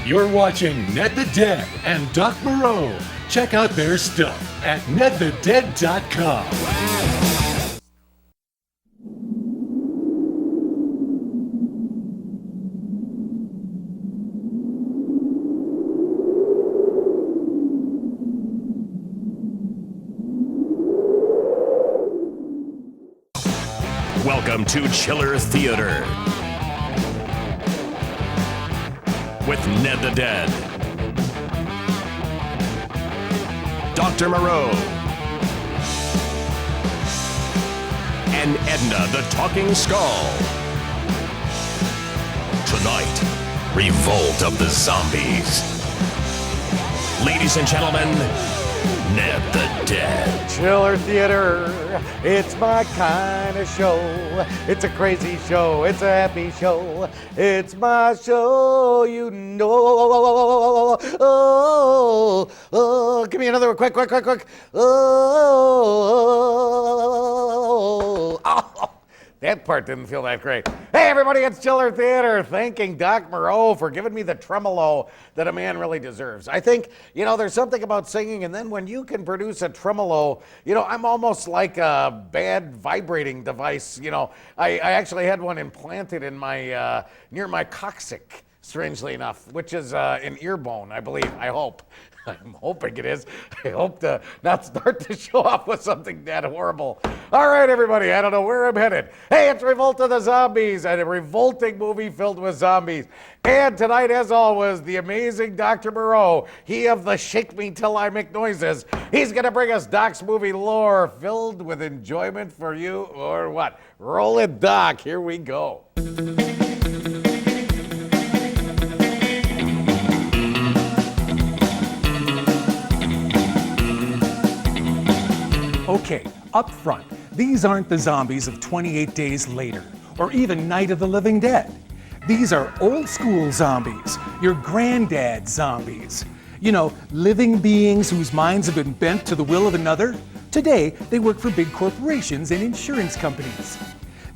You're watching Ned the Dead and Doc Moreau. Check out their stuff at nedthedead.com. Welcome to Chiller Theater with Ned the Dead, Dr. Moreau, and Edna the Talking Skull. Tonight, Revolt of the Zombies. Ladies and gentlemen, Ned the Dead. Chiller Theater, it's my kind of show. It's a crazy show, it's a happy show. It's my show, you know. Oh, give me another one, quick. Oh, that part didn't feel that great. Hey everybody, it's Chiller Theater, thanking Doc Moreau for giving me the tremolo that a man really deserves. I think, there's something about singing, and then when you can produce a tremolo, I'm almost like a bad vibrating device. I actually had one implanted in my, near my coccyx, strangely enough, which is an ear bone, I believe, I hope. I'm hoping it is. I hope to not start the show off with something that horrible. All right, everybody, I don't know where I'm headed. Hey, it's Revolt of the Zombies, and a revolting movie filled with zombies. And tonight, as always, the amazing Dr. Moreau, he of the Shake Me Till I Make Noises. He's going to bring us Doc's movie lore filled with enjoyment for you, or what? Roll it, Doc. Here we go. Okay, up front, these aren't the zombies of 28 Days Later, or even Night of the Living Dead. These are old school zombies, your granddad's zombies. Living beings whose minds have been bent to the will of another. Today, they work for big corporations and insurance companies.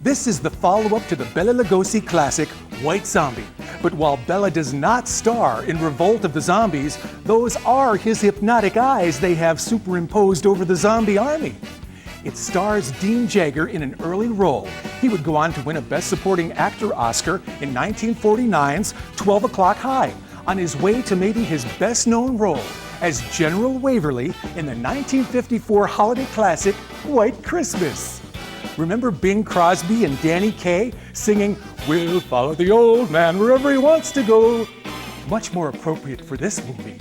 This is the follow-up to the Bela Lugosi classic, White Zombie. But while Bela does not star in Revolt of the Zombies, those are his hypnotic eyes they have superimposed over the zombie army. It stars Dean Jagger in an early role. He would go on to win a Best Supporting Actor Oscar in 1949's 12 O'Clock High, on his way to maybe his best-known role as General Waverly in the 1954 holiday classic, White Christmas. Remember Bing Crosby and Danny Kaye singing, "We'll follow the old man wherever he wants to go"? Much more appropriate for this movie.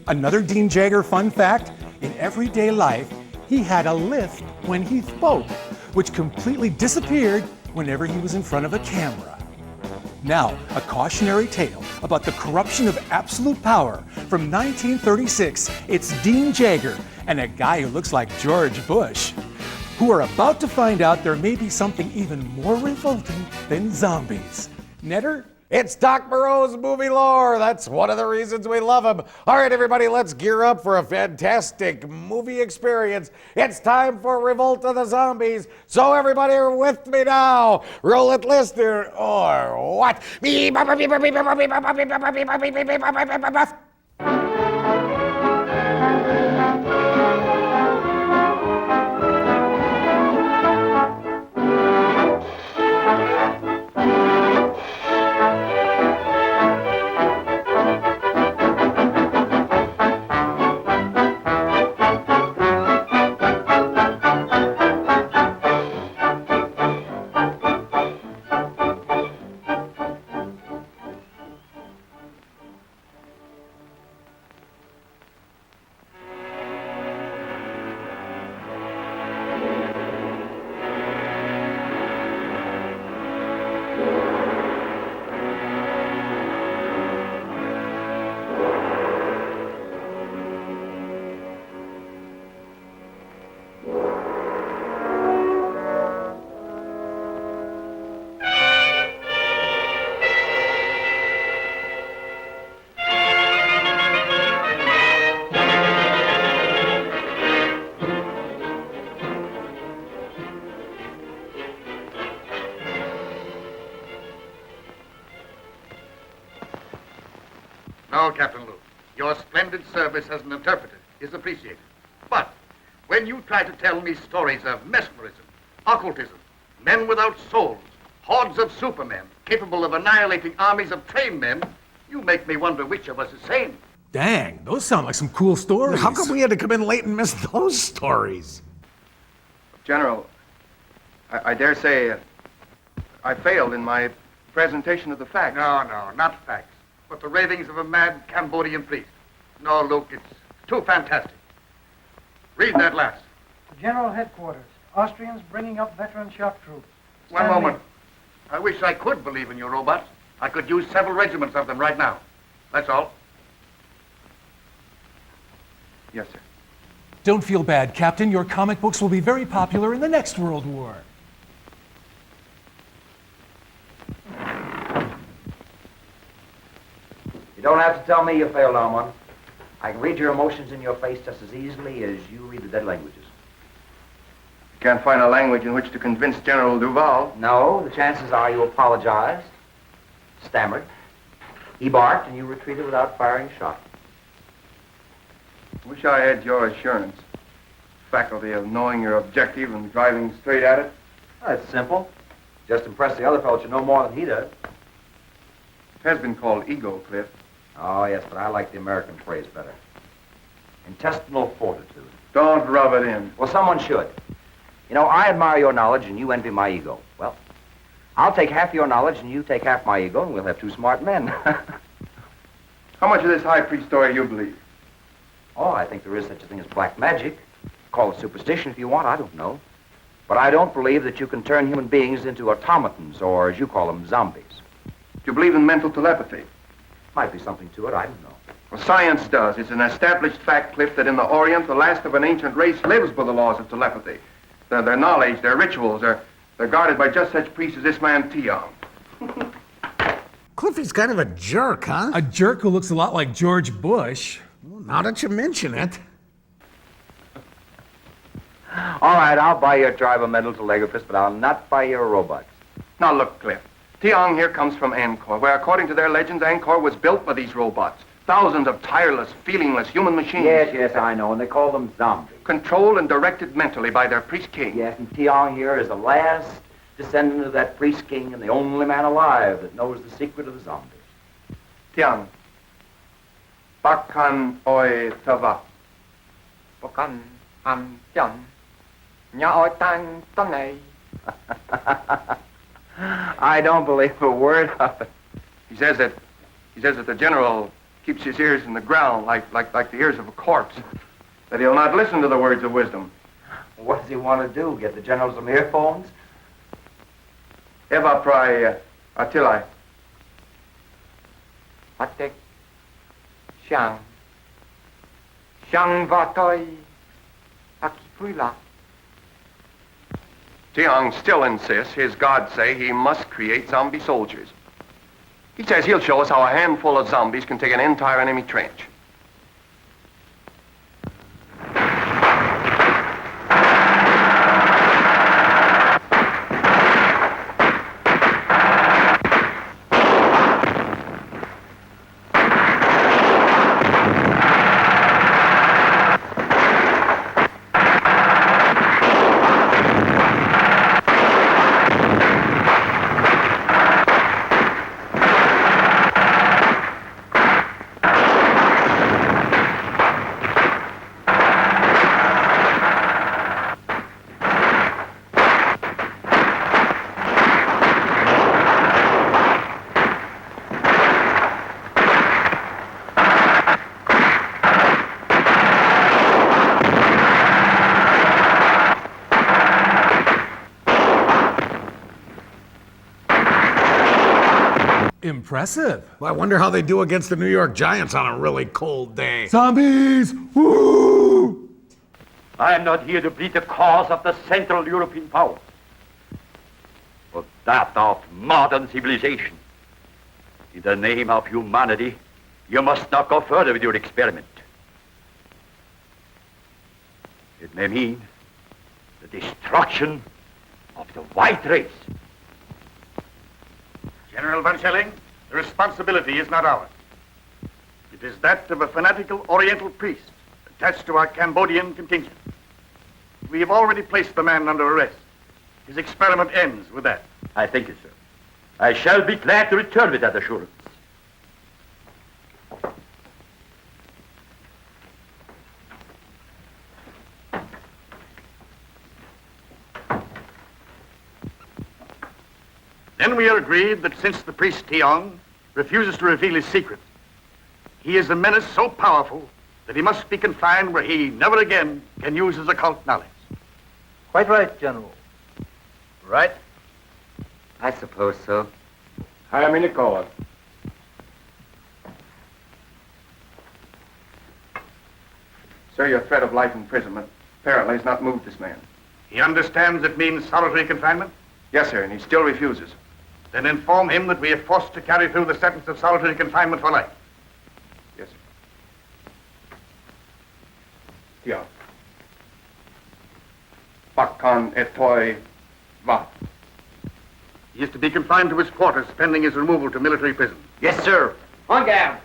Another Dean Jagger fun fact, in everyday life, he had a lisp when he spoke, which completely disappeared whenever he was in front of a camera. Now, a cautionary tale about the corruption of absolute power. From 1936, it's Dean Jagger and a guy who looks like George Bush, who are about to find out there may be something even more revolting than zombies. Netter? It's Doc Moreau's movie lore. That's one of the reasons we love him. All right, everybody, let's gear up for a fantastic movie experience. It's time for Revolt of the Zombies. So everybody are with me now. Roll it, listener, or what? No, Captain Louque. Your splendid service as an interpreter is appreciated. But when you try to tell me stories of mesmerism, occultism, men without souls, hordes of supermen capable of annihilating armies of trained men, you make me wonder which of us is sane. Dang, those sound like some cool stories. How come we had to come in late and miss those stories? General, I dare say I failed in my presentation of the facts. No, not facts, but the ravings of a mad Cambodian priest. No, Luke, it's too fantastic. Read that last. General Headquarters. Austrians bringing up veteran shock troops. One moment. I wish I could believe in your robots. I could use several regiments of them right now. That's all. Yes, sir. Don't feel bad, Captain. Your comic books will be very popular in the next World War. You don't have to tell me you failed, Armand. I can read your emotions in your face just as easily as you read the dead languages. You can't find a language in which to convince General Duval. No, the chances are you apologized, stammered, he barked, and you retreated without firing a shot. Wish I had your assurance. Faculty of knowing your objective and driving straight at it. That's simple. Just impress the other fellow you know more than he does. It has been called ego, Cliff. Oh, yes, but I like the American phrase better. Intestinal fortitude. Don't rub it in. Well, someone should. You know, I admire your knowledge and you envy my ego. Well, I'll take half your knowledge and you take half my ego and we'll have two smart men. How much of this high priest story you believe? Oh, I think there is such a thing as black magic. Call it superstition if you want, I don't know. But I don't believe that you can turn human beings into automatons, or as you call them, zombies. Do you believe in mental telepathy? Might be something to it, I don't know. Well, science does. It's an established fact, Cliff, that in the Orient, the last of an ancient race lives by the laws of telepathy. Their knowledge, their rituals, they're guarded by just such priests as this man, Tiong. Cliffy's kind of a jerk, huh? A jerk who looks a lot like George Bush. Well, now that you mention it. All right, I'll buy your driver mental telegraphist, but I'll not buy your robots. Now, look, Cliff. Tiong here comes from Angkor, where, according to their legends, Angkor was built by these robots. Thousands of tireless, feelingless human machines. Yes, I know, and they call them zombies. Controlled and directed mentally by their priest king. Yes, and Tiong here is the last descendant of that priest king and the only man alive that knows the secret of the zombies. Tiong. Bakan oi tava. Bakan am tian. Nya oi tang tanay. I don't believe a word of it. He says that the general keeps his ears in the ground like the ears of a corpse. That he'll not listen to the words of wisdom. What does he want to do? Get the general some earphones? Eva prai atilai. Atek Shang. Shang vatoi akipuila. Tiong still insists his gods say he must create zombie soldiers. He says he'll show us how a handful of zombies can take an entire enemy trench. Impressive. Well, I wonder how they do against the New York Giants on a really cold day. Zombies! Woo! I am not here to plead the cause of the Central European power, but that of modern civilization. In the name of humanity, you must not go further with your experiment. It may mean the destruction of the white race. General Van Schelling, the responsibility is not ours. It is that of a fanatical oriental priest attached to our Cambodian contingent. We have already placed the man under arrest. His experiment ends with that. I thank you, sir. I shall be glad to return with that assurance. Then we are agreed that since the priest Tiong refuses to reveal his secret, he is a menace so powerful that he must be confined where he never again can use his occult knowledge. Quite right, General. Right? I suppose so. Hire me to call. Sir, your threat of life imprisonment apparently has not moved this man. He understands it means solitary confinement? Yes, sir, and he still refuses. Then inform him that we are forced to carry through the sentence of solitary confinement for life. Yes, sir. Tiong. Bakkan etoi va. He is to be confined to his quarters pending his removal to military prison. Yes, sir. On down.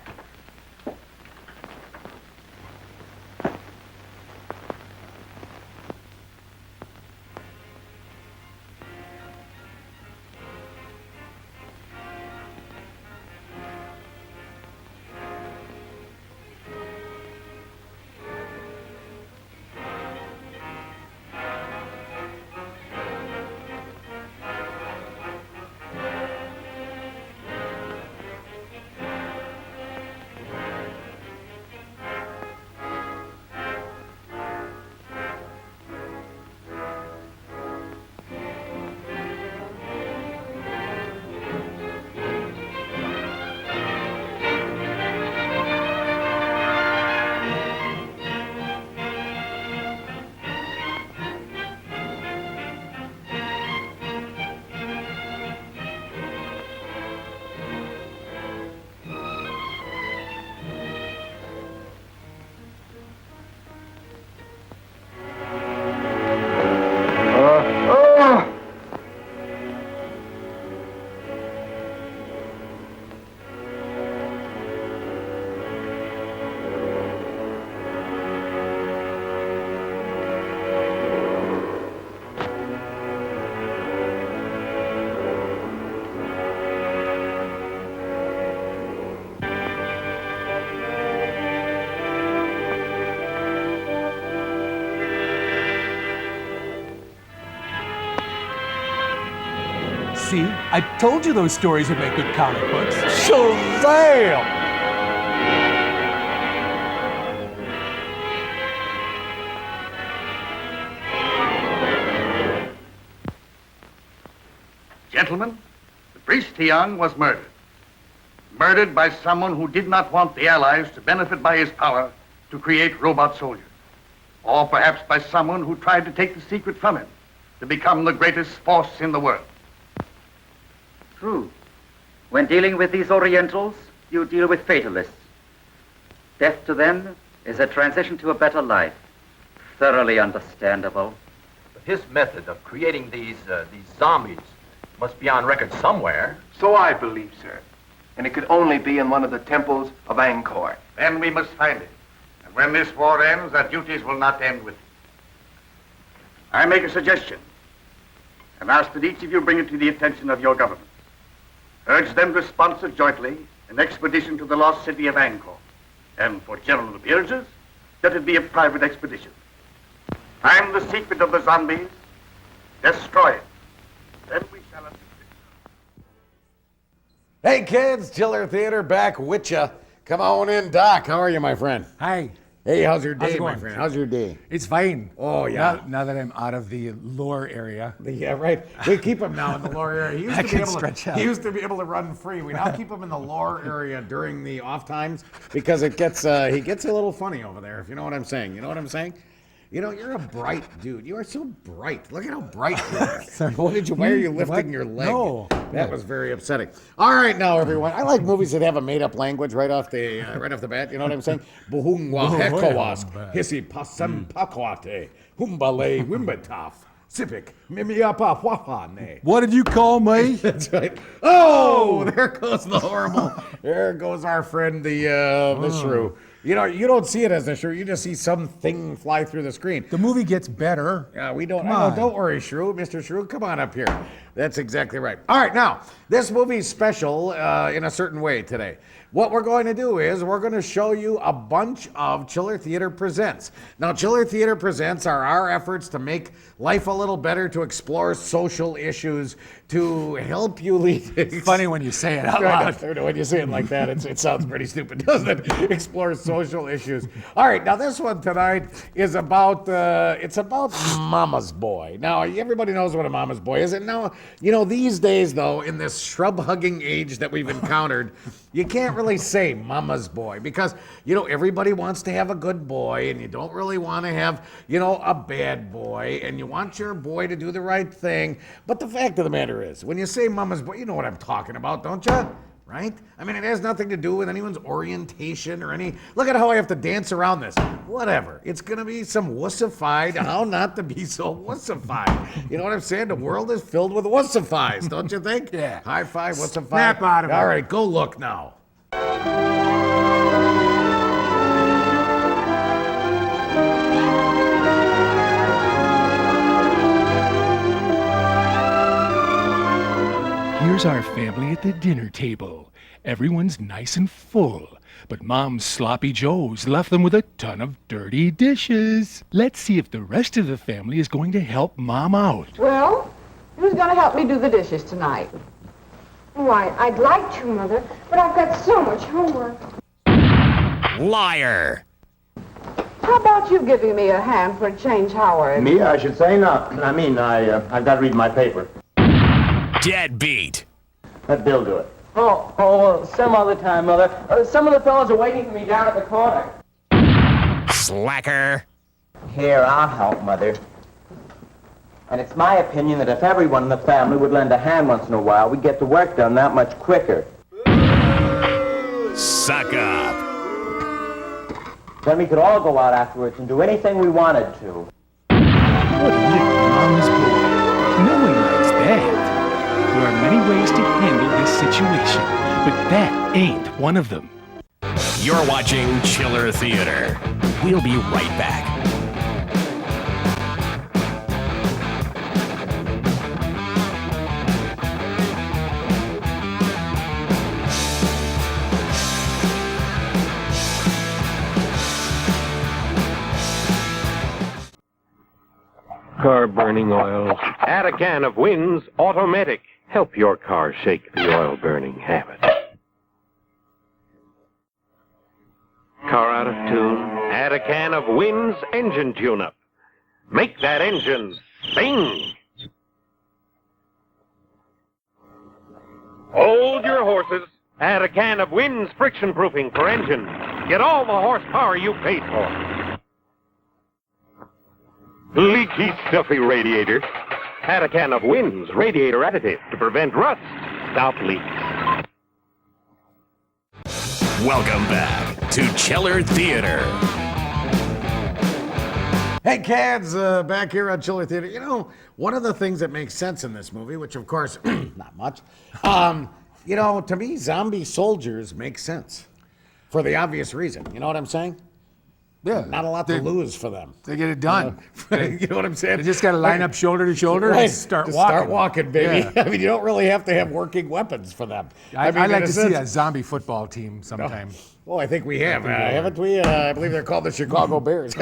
See, I told you those stories would make good comic books. Shazam! Gentlemen, the priest Tiong was murdered. Murdered by someone who did not want the Allies to benefit by his power to create robot soldiers. Or perhaps by someone who tried to take the secret from him to become the greatest force in the world. True. When dealing with these Orientals, you deal with fatalists. Death to them is a transition to a better life. Thoroughly understandable. But his method of creating these zombies must be on record somewhere. So I believe, sir. And it could only be in one of the temples of Angkor. Then we must find it. And when this war ends, our duties will not end with it. I make a suggestion and ask that each of you bring it to the attention of your government. Urge them to sponsor jointly an expedition to the lost city of Angkor. And for general appearances, let it be a private expedition. Find the secret of the zombies, destroy it. Then we shall understand. Hey kids, Chiller Theater back with ya. Come on in, Doc. How are you, my friend? Hi. Hey, how's your How's day, it my going? friend? How's your day? It's fine. Oh, yeah. Now that I'm out of the lore area. Yeah, right. We keep him now in the lower area. He used, I to be can able stretch to, out. he used to be able to run free. We now keep him in the lower area during the off times because it gets he gets a little funny over there, if you know what I'm saying. You know what I'm saying? You know, you're a bright dude. You are so bright. Look at how bright you are. Why are you lifting your leg? No. That was very upsetting. All right, now everyone. I like movies that have a made-up language right off the bat. You know what I'm saying? Buhungwa hekowas hisi pasem pakwate humbale wimbataf Sipik, mimiapa huafane. What did you call me? That's right. Oh, there goes the horrible. There goes our friend, the shrew. You know, you don't see it as a shrew. You just see something fly through the screen. The movie gets better. Yeah, we don't. Come on. Don't worry, Shrew. Mr. Shrew, come on up here. That's exactly right. All right, now, this movie's special in a certain way today. What we're going to do is we're going to show you a bunch of Chiller Theater Presents. Now, Chiller Theater Presents are our efforts to make life a little better, to explore social issues, to help you lead. It's funny when you say it out loud. When you say it like that, it sounds pretty stupid, doesn't it? Explore social issues. All right, now this one tonight is about, it's about Mama's Boy. Now, everybody knows what a Mama's Boy is. And now, you know, these days, though, in this shrub-hugging age that we've encountered, you can't really say Mama's Boy because, you know, everybody wants to have a good boy and you don't really want to have, you know, a bad boy and you want your boy to do the right thing. But the fact of the matter is, when you say Mama's Boy, you know what I'm talking about, don't you? Right? I mean, it has nothing to do with anyone's orientation or any... Look at how I have to dance around this. Whatever. It's going to be some wussified. How not to be so wussified. You know what I'm saying? The world is filled with wussifies, don't you think? Yeah. High five, wussified. Snap out of it. All right, go look now. Here's our family at the dinner table. Everyone's nice and full, but Mom's sloppy Joes left them with a ton of dirty dishes. Let's see if the rest of the family is going to help Mom out. Well, who's going to help me do the dishes tonight? Why, I'd like to, Mother, but I've got so much homework. Liar. How about you giving me a hand for a change, Howard? Me, I should say not. I've got to read my paper. Deadbeat. Let Bill do it. Some other time, Mother. Some of the fellows are waiting for me down at the corner. Slacker. Here, I'll help, Mother. And it's my opinion that if everyone in the family would lend a hand once in a while, we'd get the work done that much quicker. Suck up. Then we could all go out afterwards and do anything we wanted to. What little Mama's Boy. No one likes that. There are many ways to handle this situation, but that ain't one of them. You're watching Chiller Theater. We'll be right back. Car burning oils. Add a can of Wynn's Automatic. Help your car shake the oil burning habit. Car out of tune? Add a can of Wynn's Engine Tune-Up. Make that engine sing. Hold your horses. Add a can of Wynn's Friction Proofing for engine. Get all the horsepower you paid for. Leaky, stuffy radiator. Add a can of Wynn's Radiator Additive to prevent rust. Stop leaks. Welcome back to Chiller Theater. Hey, Cads, back here on Chiller Theater. You know, one of the things that makes sense in this movie, which of course, not much, you know, to me, zombie soldiers make sense for the obvious reason. You know what I'm saying? Yeah. Not a lot to lose for them. They get it done. You know what I'm saying? They just got to line up shoulder to shoulder Right. and start Just walking. Start walking, baby. Yeah. I mean, you don't really have to have working weapons for them. I'd mean, like in to see sense- a zombie football team sometime. Oh, I think we have, haven't we? I believe they're called the Chicago Bears.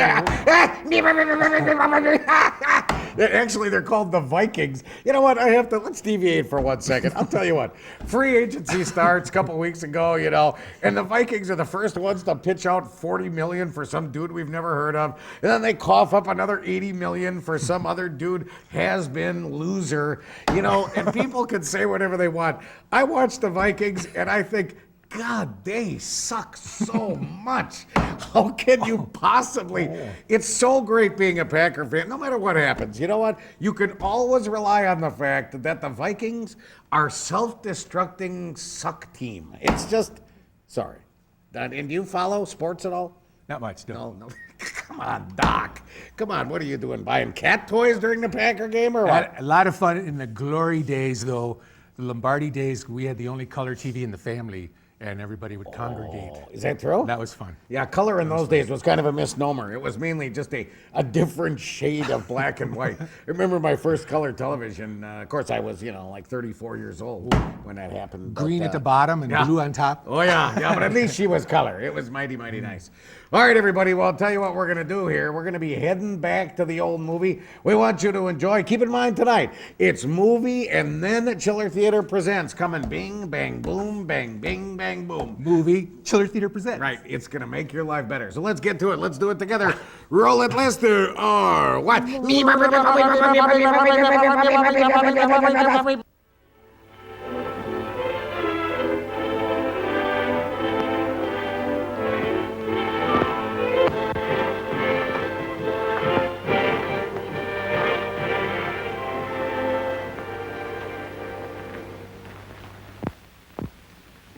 Actually, they're called the Vikings. You know what? Let's deviate for 1 second. I'll tell you what. Free agency starts a couple weeks ago, you know, and the Vikings are the first ones to pitch out $40 million for some dude we've never heard of. And then they cough up another $80 million for some other dude has-been loser, you know, and people can say whatever they want. I watch the Vikings and I think, God, they suck so much. How can you possibly? It's so great being a Packer fan, no matter what happens. You know what? You can always rely on the fact that the Vikings are self-destructing suck team. It's just, sorry. And do you follow sports at all? Not much, no. No. Come on, Doc. Come on, what are you doing? Buying cat toys during the Packer game or what? A lot of fun in the glory days, though. The Lombardi days, we had the only color TV in the family, and everybody would congregate. Is that true? That was fun. Yeah, color in those days was kind of a misnomer. It was mainly just a different shade of black and white. I remember my first color television. Of course, I was, like 34 years old when that happened. Green at the bottom and blue on top. Oh, yeah, but at least she was color. It was mighty, mighty nice. All right, everybody, well, I'll tell you what we're going to do here. We're going to be heading back to the old movie. We want you to enjoy. Keep in mind tonight, it's movie and then Chiller Theater Presents coming bing, bang, boom, bang, bing, bang, boom. Movie, Chiller Theater Presents. Right, it's going to make your life better. So let's get to it. Let's do it together. Roll it, Lester, or what? If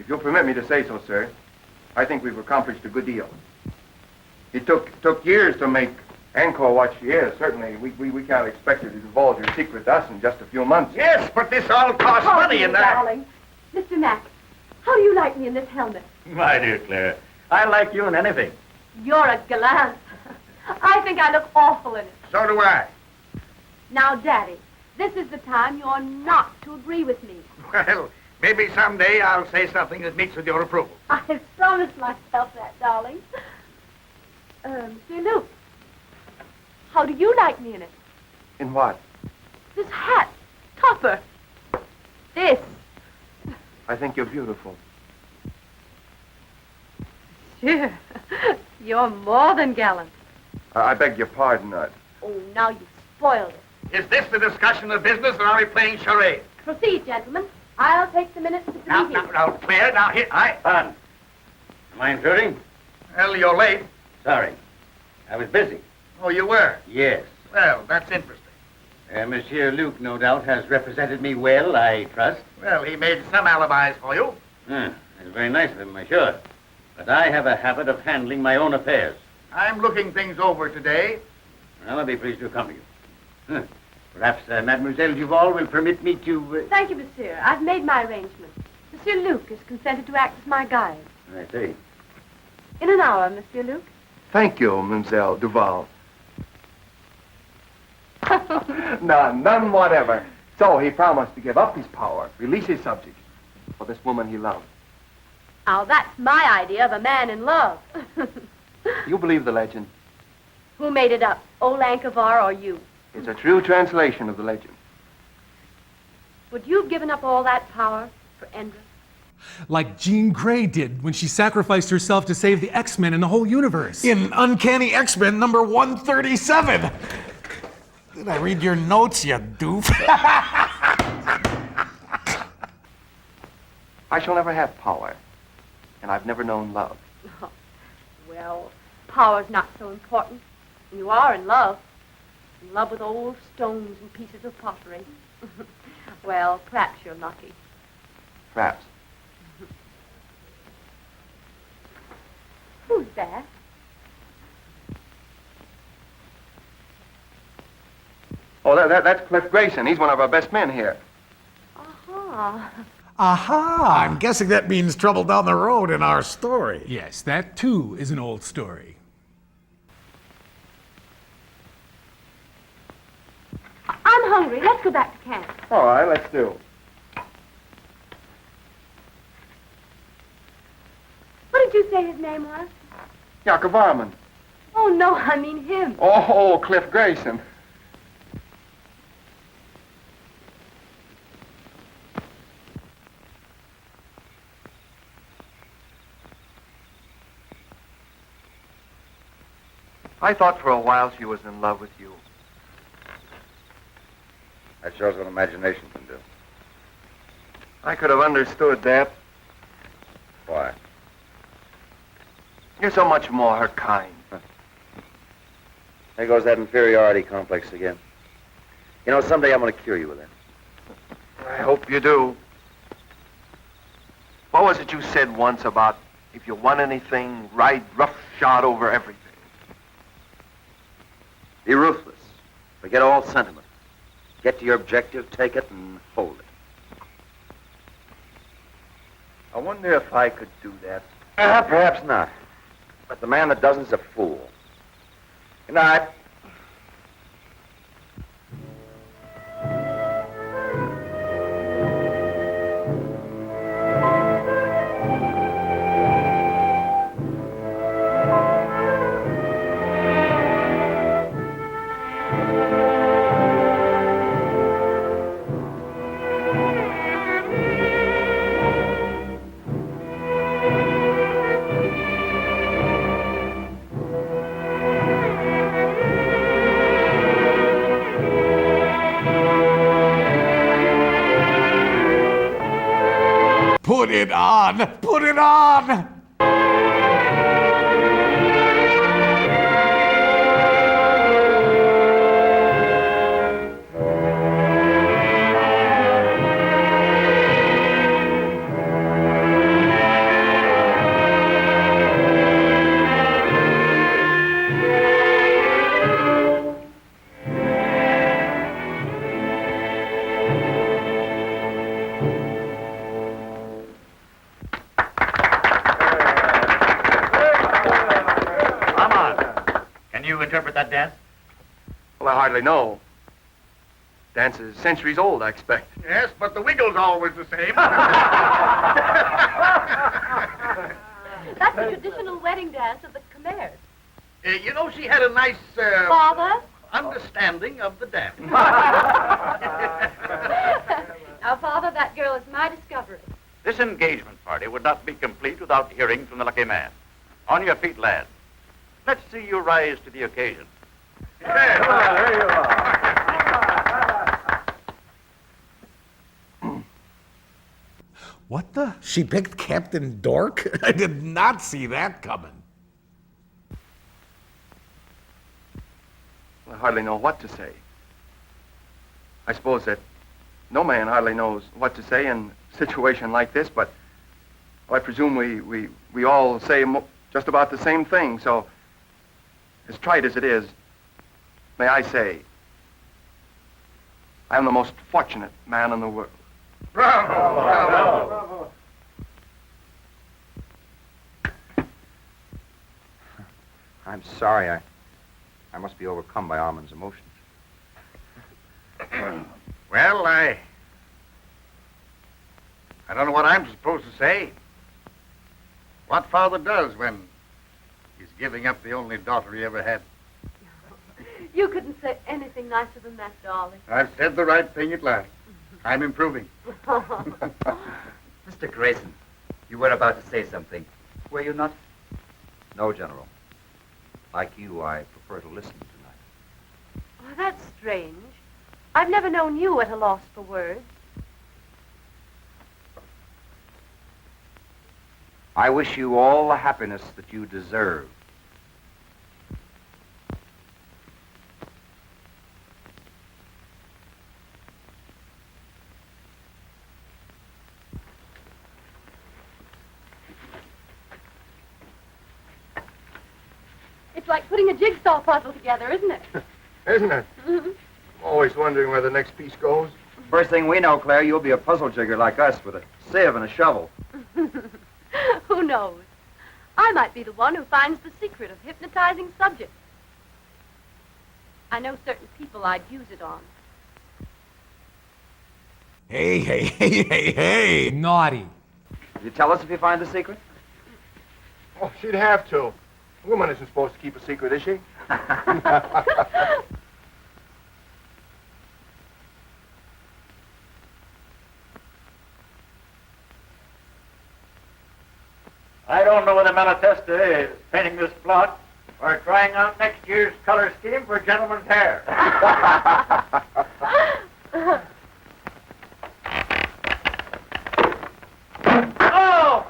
you'll permit me to say so, sir, I think we've accomplished a good deal. It took years to make Angkor what she is. Certainly, we can't expect her to divulge her secret to us in just a few months. Yes, but this all costs money in that. Darling. Mr. Mack, how do you like me in this helmet? My dear Claire, I like you in anything. You're a gallant. I think I look awful in it. So do I. Now, Daddy, this is the time you're not to agree with me. Well, maybe someday I'll say something that meets with your approval. I promised myself that, darling. Monsieur Luke, how do you like me in it? In what? This hat, topper, this. I think you're beautiful. Sure, you're more than gallant. I beg your pardon, Oh, now you've spoiled it. Is this the discussion of business, or are we playing charades? Proceed, gentlemen. I'll take the minutes to the meeting. Now, Claire, now, here, Pardon. Am I intruding? Well, you're late. Sorry. I was busy. Oh, you were? Yes. Well, that's interesting. Monsieur Luke, no doubt, has represented me well, I trust. Well, he made some alibis for you. It's very nice of him, I'm sure. But I have a habit of handling my own affairs. I'm looking things over today. Well, I'll be pleased to accompany you. Perhaps Mademoiselle Duval will permit me to... Thank you, monsieur. I've made my arrangements. Monsieur Luke has consented to act as my guide. I see. In an hour, Monsieur Luke. Thank you, Mademoiselle Duval. None whatever. So he promised to give up his power, release his subjects for this woman he loved. Now, that's my idea of a man in love. You believe the legend? Who made it up, old Angkor or you? It's a true translation of the legend. Would you have given up all that power for Endra? Like Jean Grey did when she sacrificed herself to save the X-Men and the whole universe. In Uncanny X-Men number 137. Did I read your notes, you doof? I shall never have power, and I've never known love. Oh, well, power's not so important. You are in love. In love with old stones and pieces of pottery. Well, perhaps you're lucky. Perhaps. Who's that? Oh, that's Cliff Grayson. He's one of our best men here. Aha. Aha! I'm guessing that means trouble down the road in our story. Yes, that too is an old story. I'm hungry. Let's go back to camp. All right, let's do. What did you say his name was? Jacob Armand. Oh, no, I mean him. Oh, Cliff Grayson. I thought for a while she was in love with you. That shows what imagination can do. I could have understood that. Why? You're so much more her kind. There goes that inferiority complex again. You know, someday I'm going to cure you with it. I hope you do. What was it you said once about if you want anything, ride roughshod over everything? Be ruthless. Forget all sentiment. Get to your objective, take it, and hold it. I wonder if I could do that. Perhaps not. But the man that doesn't is a fool. Good night. Put it on! Put it on! Interpret that dance? Well, I hardly know. Dance is centuries old, I expect. Yes, but the wiggle's always the same. That's the traditional wedding dance of the Khmers. You know, she had a nice... Father? Understanding of the dance. Now, Father, that girl is my discovery. This engagement party would not be complete without hearing from the lucky man. On your feet, lad. Let's see you rise to the occasion. There you are. What the? She picked Captain Dork? I did not see that coming. I hardly know what to say. I suppose that no man hardly knows what to say in a situation like this, but I presume we all say just about the same thing, so as trite as it is, may I say, I am the most fortunate man in the world. Bravo! Bravo! I'm sorry. I must be overcome by Armand's emotions. Well, I don't know what I'm supposed to say. What father does when he's giving up the only daughter he ever had. You couldn't say anything nicer than that, darling. I've said the right thing at last. I'm improving. Mr. Grayson, you were about to say something. Were you not? No, General. Like you, I prefer to listen tonight. Oh, that's strange. I've never known you at a loss for words. I wish you all the happiness that you deserve. It's like putting a jigsaw puzzle together, isn't it? Isn't it? I'm always wondering where the next piece goes. First thing we know, Claire, you'll be a puzzle jigger like us with a sieve and a shovel. Who knows? I might be the one who finds the secret of hypnotizing subjects. I know certain people I'd use it on. Hey. Naughty. You tell us if you find the secret? Oh, she'd have to. A woman isn't supposed to keep a secret, is she? I don't know whether Malatesta is painting this plot or trying out next year's color scheme for gentlemen's hair. Oh!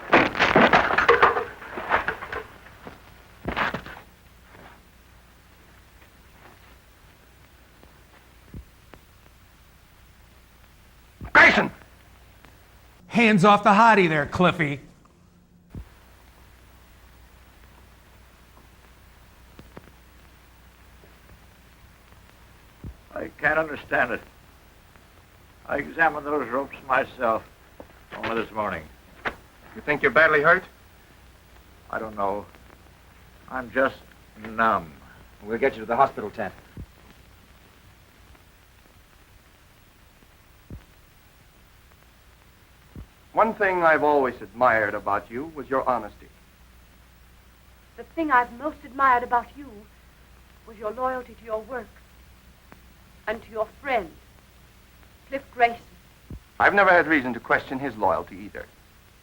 Grayson! Hands off the hottie there, Cliffy. I can't understand it. I examined those ropes myself only this morning. You think you're badly hurt? I don't know. I'm just numb. We'll get you to the hospital tent. One thing I've always admired about you was your honesty. The thing I've most admired about you was your loyalty to your work and to your friend, Cliff Grayson. I've never had reason to question his loyalty either.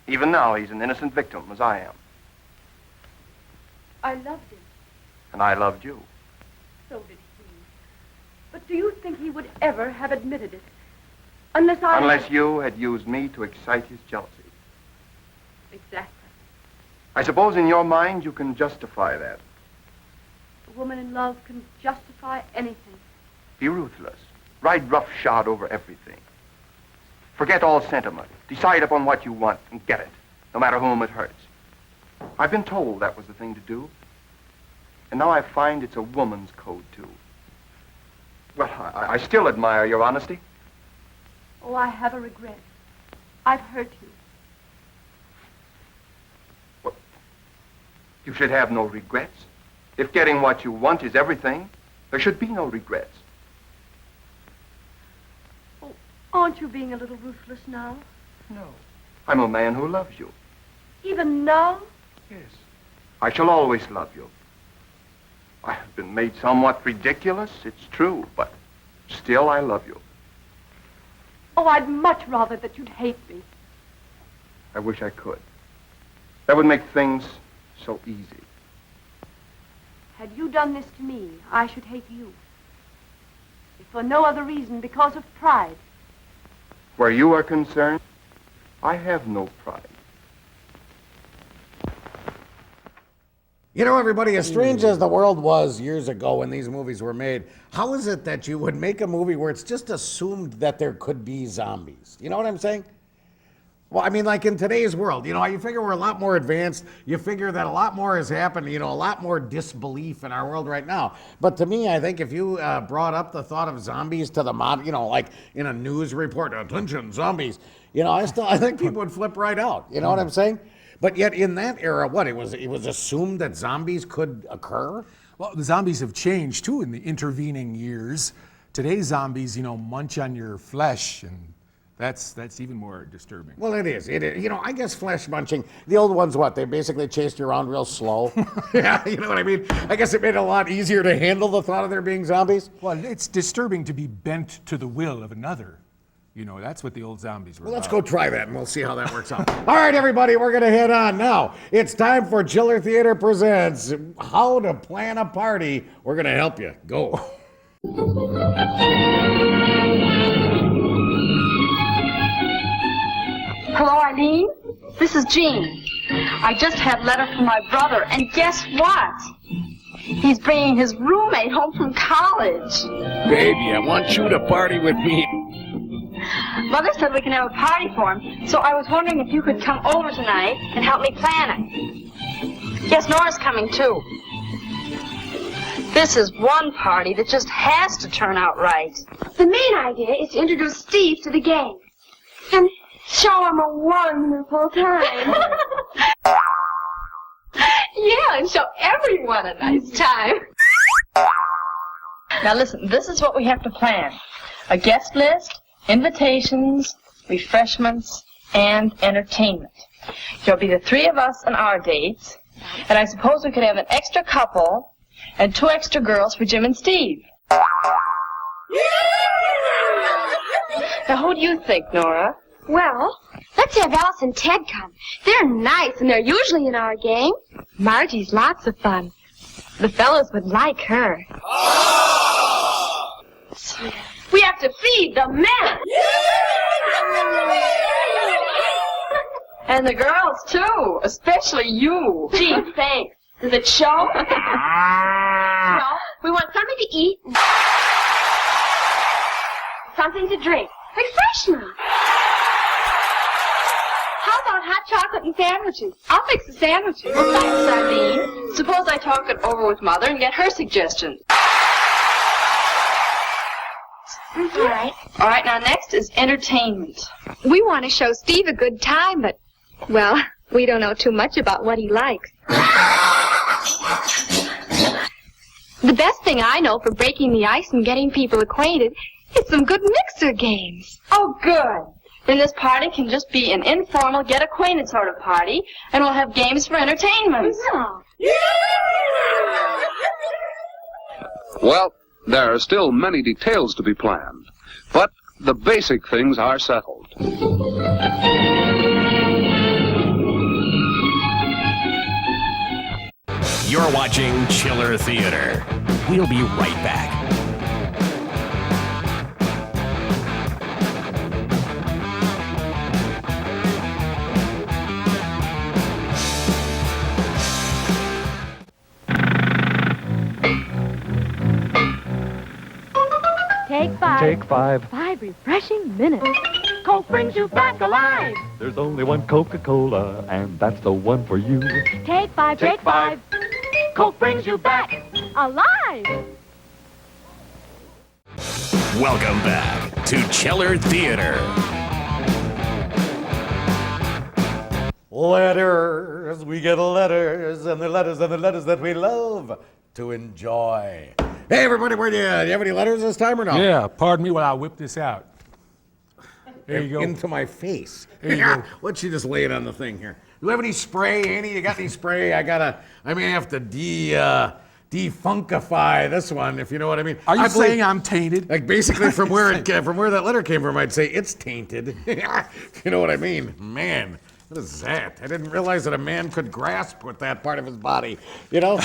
Even now, he's an innocent victim, as I am. I loved him. And I loved you. So did he. But do you think he would ever have admitted it? Unless you had used me to excite his jealousy. Exactly. I suppose in your mind you can justify that. A woman in love can justify anything. Be ruthless. Ride roughshod over everything. Forget all sentiment. Decide upon what you want and get it, no matter whom it hurts. I've been told that was the thing to do. And now I find it's a woman's code, too. Well, I still admire your honesty. Oh, I have a regret. I've hurt you. Well, you should have no regrets. If getting what you want is everything, there should be no regrets. Oh, aren't you being a little ruthless now? No. I'm a man who loves you. Even now? Yes. I shall always love you. I have been made somewhat ridiculous, it's true, but still I love you. Oh, I'd much rather that you'd hate me. I wish I could. That would make things so easy. Had you done this to me, I should hate you. If for no other reason, because of pride. Where you are concerned, I have no pride. You know, everybody, as strange as the world was years ago when these movies were made, how is it that you would make a movie where it's just assumed that there could be zombies? You know what I'm saying? Well, I mean, like in today's world, you know, you figure we're a lot more advanced. You figure that a lot more has happened, you know, a lot more disbelief in our world right now. But to me, I think if you brought up the thought of zombies to the mob, you know, like in a news report, attention, zombies, you know, I think people would flip right out. You know what I'm saying? But yet in that era, what, it was assumed that zombies could occur? Well, the zombies have changed too in the intervening years. Today's zombies, you know, munch on your flesh, and that's even more disturbing. Well, it is. You know, I guess flesh munching, the old ones, what, they basically chased you around real slow? Yeah, you know what I mean? I guess it made it a lot easier to handle the thought of there being zombies. Well, it's disturbing to be bent to the will of another. You know, that's what the old zombies were Well, let's about. go try that, and we'll see how that works out. All right, everybody, we're going to head on now. It's time for Chiller Theater Presents How to Plan a Party. We're going to help you. Go. Hello, Eileen. This is Jean. I just had a letter from my brother, and guess what? He's bringing his roommate home from college. Baby, I want you to party with me. Mother said we can have a party for him, so I was wondering if you could come over tonight and help me plan it. Yes, Nora's coming too. This is one party that just has to turn out right. The main idea is to introduce Steve to the gang and show him a wonderful time. Yeah, and show everyone a nice time. Now listen, this is what we have to plan. A guest list, invitations, refreshments, and entertainment. There'll be the three of us on our dates, and I suppose we could have an extra couple and 2 extra girls for Jim and Steve. Now, who do you think, Nora? Well, let's have Alice and Ted come. They're nice, and they're usually in our gang. Margie's lots of fun. The fellows would like her. We have to feed the men. And the girls, too, especially you. Gee, thanks. Does it show? No, we want something to eat and something to drink. Refreshment. How about hot chocolate and sandwiches? I'll fix the sandwiches. Thanks, Eileen. Suppose I talk it over with Mother and get her suggestions. All right, now next is entertainment. We want to show Steve a good time, but, well, we don't know too much about what he likes. The best thing I know for breaking the ice and getting people acquainted is some good mixer games. Oh, good. Then this party can just be an informal, get-acquainted sort of party, and we'll have games for entertainment. Yeah. Well, there are still many details to be planned, but the basic things are settled. You're watching Chiller Theater. We'll be right back. Take 5. Take 5. 5 refreshing minutes. Coke brings you back alive. There's only one Coca-Cola, and that's the one for you. Take 5, take 5. Coke brings you back alive. Welcome back to Chiller Theater. Letters, we get letters, and the letters and the letters that we love to enjoy. Hey, everybody, do you have any letters this time or no? Yeah, pardon me while I whip this out. There you go. Into my face. There you go. Why don't you just lay it on the thing here? Do you have any spray, Annie? You got any spray? I may have to defunkify this one, if you know what I mean. Are you saying I'm tainted? Like basically from where that letter came from, I'd say it's tainted. You know what I mean? Man. What is that? I didn't realize that a man could grasp with that part of his body. You know?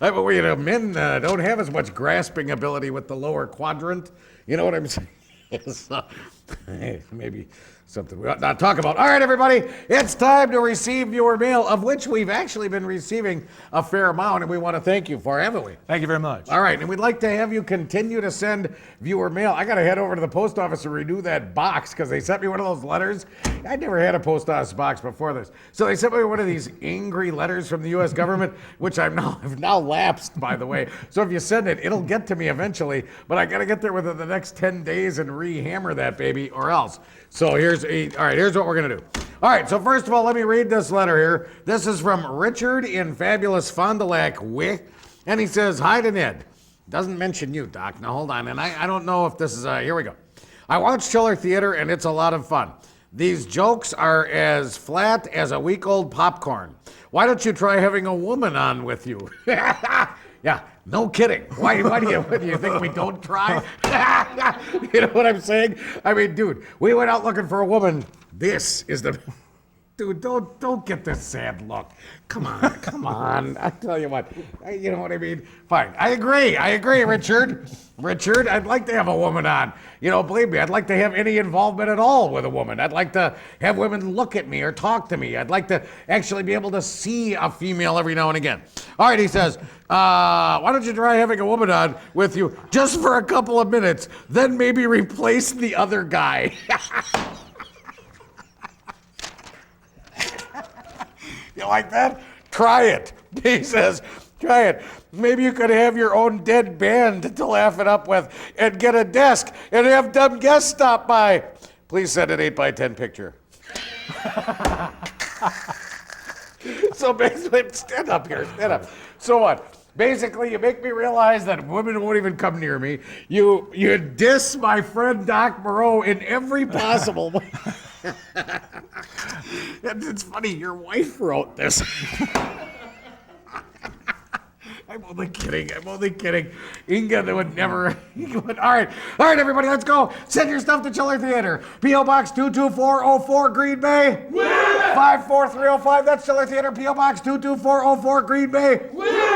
Men don't have as much grasping ability with the lower quadrant. You know what I'm saying? So, maybe something we ought not talk about. All right, everybody, it's time to receive viewer mail, of which we've actually been receiving a fair amount, and we want to thank you for, haven't we? Thank you very much. All right, and we'd like to have you continue to send viewer mail. I got to head over to the post office and renew that box because they sent me one of those letters. I'd never had a post office box before this. So they sent me one of these angry letters from the U.S. government, which have now lapsed, by the way. So if you send it, it'll get to me eventually, but I got to get there within the next 10 days and re-hammer that baby or else. So here's what we're going to do. All right, so first of all, let me read this letter here. This is from Richard in fabulous Fond du Lac, and he says, "Hi to Ned." Doesn't mention you, Doc. Now, hold on, and I don't know if this is, here we go. "I watch Chiller Theater, and it's a lot of fun. These jokes are as flat as a week-old popcorn. Why don't you try having a woman on with you?" Yeah, no kidding. Why do you think we don't try? You know what I'm saying? I mean, dude, we went out looking for a woman. This is the... Dude, don't get this sad look. Come on. I tell you what, you know what I mean? Fine, I agree, Richard. Richard, I'd like to have a woman on. You know, believe me, I'd like to have any involvement at all with a woman. I'd like to have women look at me or talk to me. I'd like to actually be able to see a female every now and again. All right, he says, why don't you try having a woman on with you just for a couple of minutes, then maybe replace the other guy. You like that? Try it. He says, try it. Maybe you could have your own dead band to laugh it up with and get a desk and have dumb guests stop by. Please send an 8x10 picture. So basically, stand up here, stand up. So what? Basically, you make me realize that women won't even come near me. You diss my friend Doc Moreau in every possible way. It's funny, your wife wrote this. I'm only kidding. Inga would never. All right, everybody, let's go. Send your stuff to Chiller Theater. P.O. Box 22404, Green Bay. 54305, that's Chiller Theater. P.O. Box 22404, Green Bay.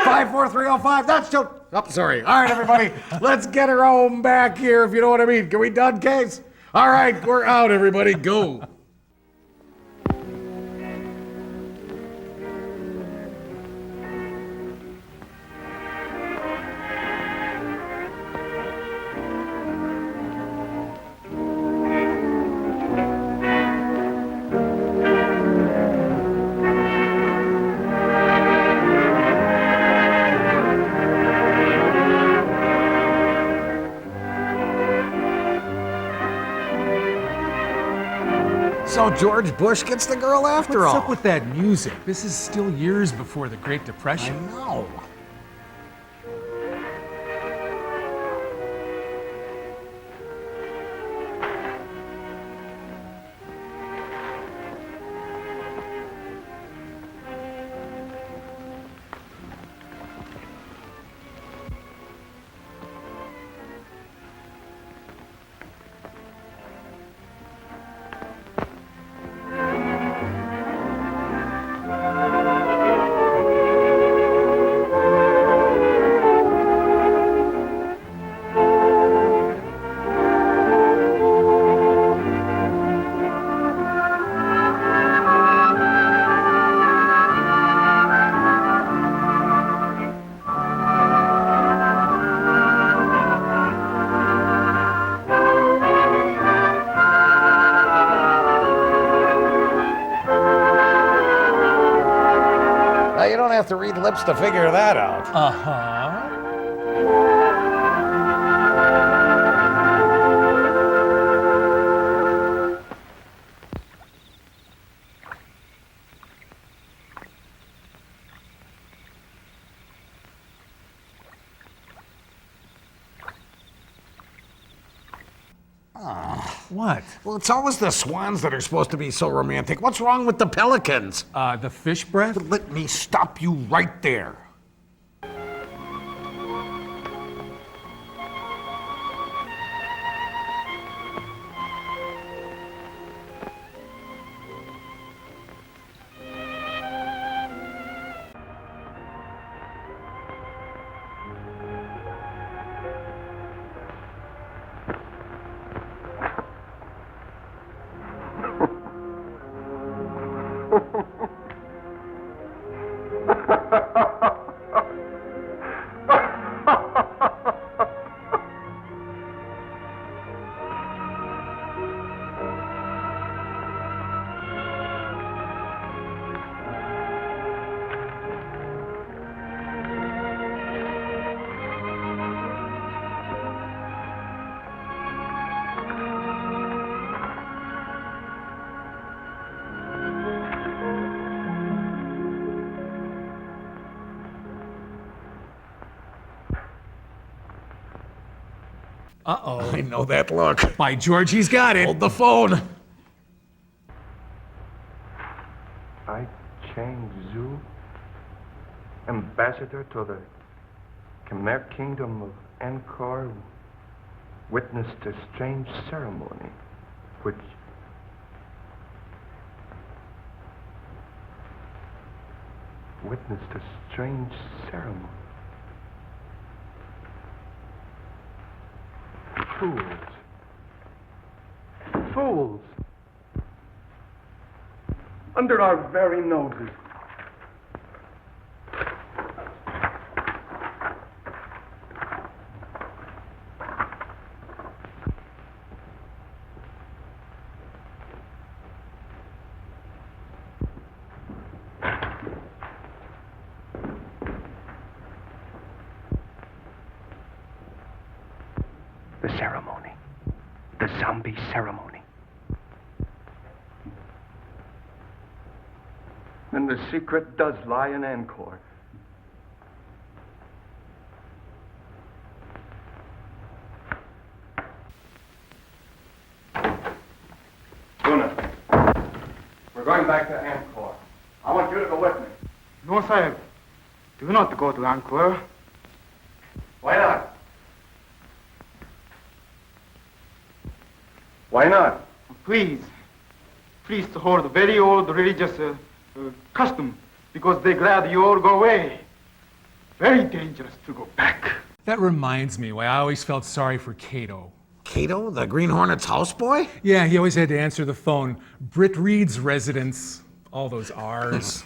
54305, that's Chiller. Oh, sorry. All right, everybody, let's get her home back here, if you know what I mean. Can we done, Case? All right, we're out, everybody. Go. George Bush gets the girl after all. What's up with that music? This is still years before the Great Depression. I know. You don't have to read lips to figure that out. Uh-huh. What? Well, it's always the swans that are supposed to be so romantic. What's wrong with the pelicans? The fish breath? Let me stop you right there. Uh-oh. I know that look. By George, he's got it. Hold the phone. I Chang Zhu, ambassador to the Khmer Kingdom of Angkor, witnessed a strange ceremony which Fools! Under our very noses. The ceremony. The zombie ceremony. Then the secret does lie in Angkor. Luna, we're going back to Angkor. I want you to go with me. No, Sahib. Do not go to Angkor. Why not? Why not? Please. Please to hold very old religious custom because they glad you all go away. Very dangerous to go back. That reminds me why I always felt sorry for Cato. Cato, the Green Hornet's houseboy? Yeah, he always had to answer the phone. Britt Reed's residence. All those R's.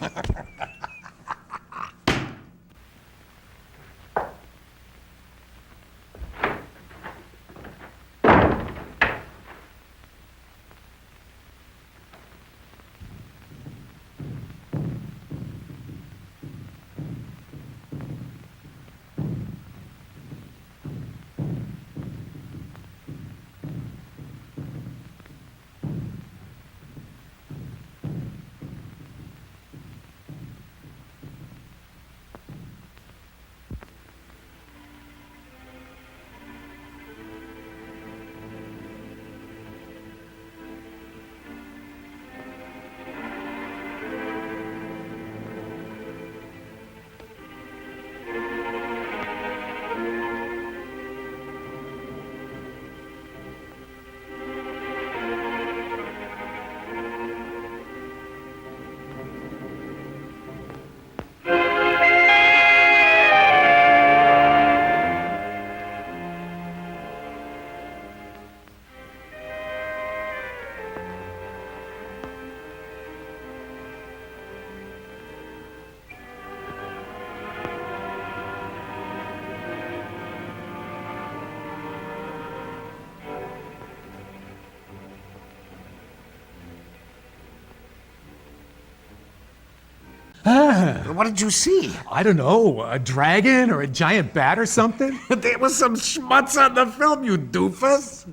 What did you see? I don't know, a dragon or a giant bat or something? There was some schmutz on the film, you doofus.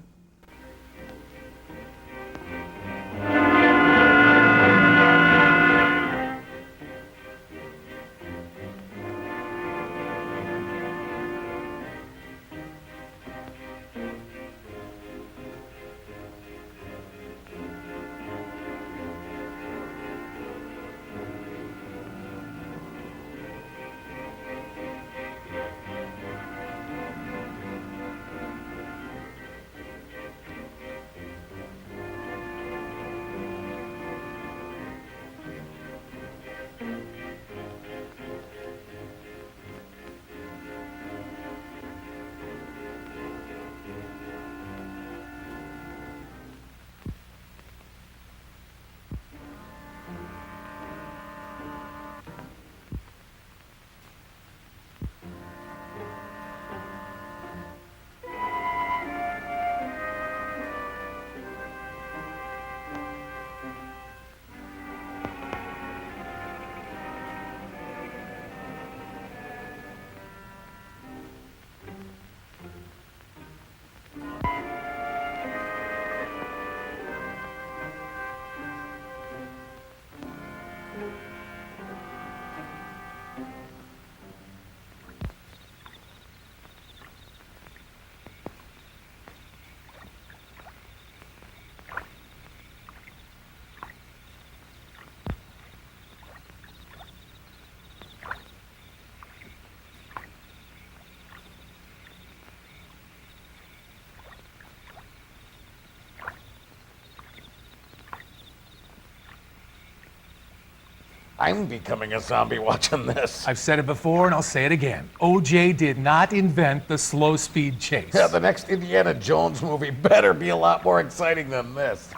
I'm becoming a zombie watching this. I've said it before and I'll say it again. O.J. did not invent the slow speed chase. Yeah, the next Indiana Jones movie better be a lot more exciting than this.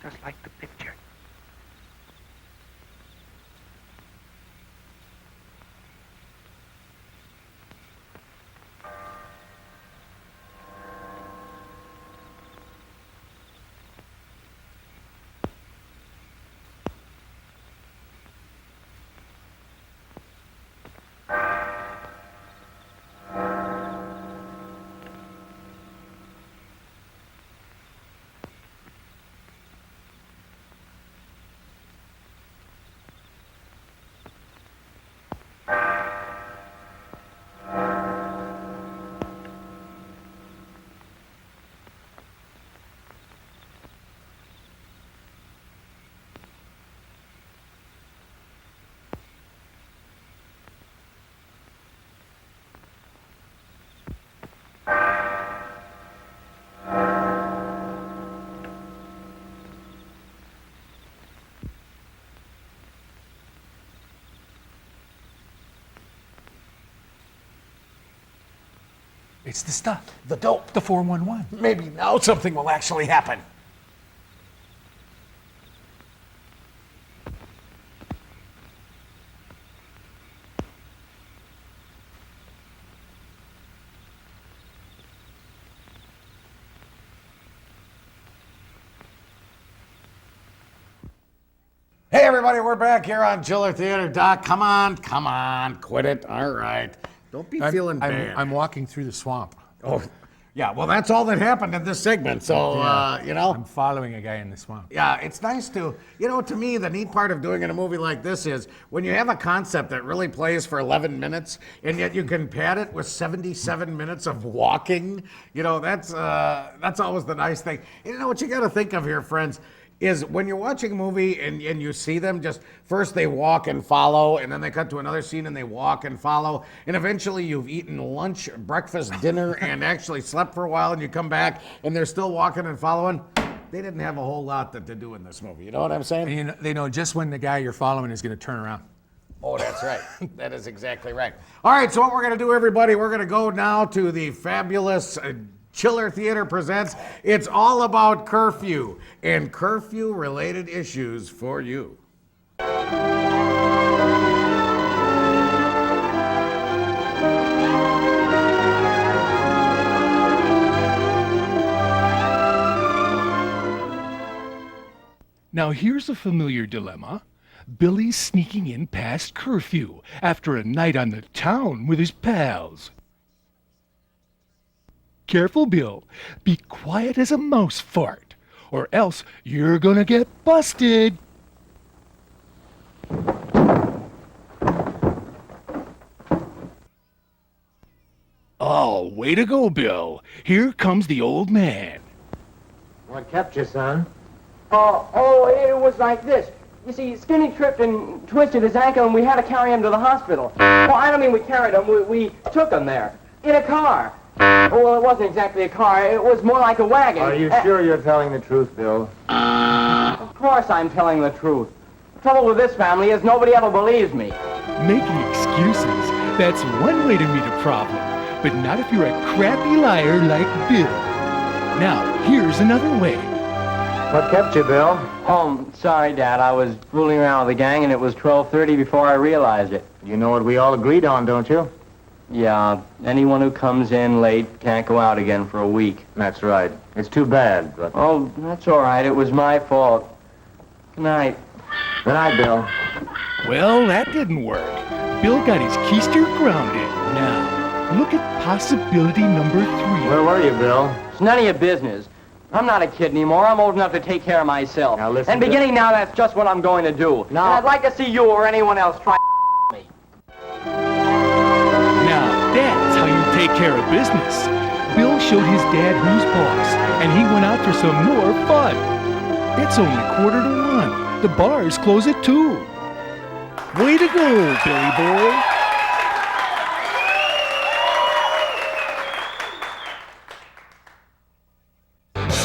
Just like the picture. It's the stuff. The dope. The 411. Maybe now something will actually happen. Hey everybody, we're back here on Chiller Theater. Doc, come on, quit it. All right. Don't be feeling bad. I'm walking through the swamp. Oh, yeah, well, that's all that happened in this segment, so, you know. I'm following a guy in the swamp. Yeah, it's nice to, you know, to me, the neat part of doing in a movie like this is when you have a concept that really plays for 11 minutes, and yet you can pad it with 77 minutes of walking, you know, that's always the nice thing. And you know what you got to think of here, friends, is when you're watching a movie and you see them, just first they walk and follow, and then they cut to another scene and they walk and follow, and eventually you've eaten lunch, breakfast, dinner, and actually slept for a while, and you come back and they're still walking and following. They didn't have a whole lot that to do in this movie. You know what I'm saying? And they know just when the guy you're following is going to turn around. Oh, that's right. That is exactly right. All right, so what we're going to do, everybody, we're going to go now to the fabulous Chiller Theater presents It's All About Curfew and curfew-related issues for you. Now here's a familiar dilemma. Billy's sneaking in past curfew after a night on the town with his pals. Careful, Bill. Be quiet as a mouse fart, or else you're gonna get busted. Oh, way to go, Bill. Here comes the old man. What kept you, son? It was like this. You see, Skinny tripped and twisted his ankle, and we had to carry him to the hospital. Well, I don't mean we carried him. We took him there in a car. Well, it wasn't exactly a car. It was more like a wagon. Are you sure you're telling the truth, Bill? Of course I'm telling the truth. The trouble with this family is nobody ever believes me. Making excuses, that's one way to meet a problem, but not if you're a crappy liar like Bill. Now, here's another way. What kept you, Bill? Oh, sorry, Dad. I was fooling around with the gang, and it was 12:30 before I realized it. You know what we all agreed on, don't you? Yeah, anyone who comes in late can't go out again for a week. That's right. It's too bad, but... Oh, that's all right. It was my fault. Good night. Good night, Bill. Well, that didn't work. Bill got his keister grounded. Now, look at possibility number 3. Where were you, Bill? It's none of your business. I'm not a kid anymore. I'm old enough to take care of myself. Now listen. And beginning now, that's just what I'm going to do. Now, and I'd like to see you or anyone else try me. Now, that's how you take care of business. Bill showed his dad who's boss, and he went out for some more fun. It's only 1:45. The bars close at 2. Way to go, Billy boy.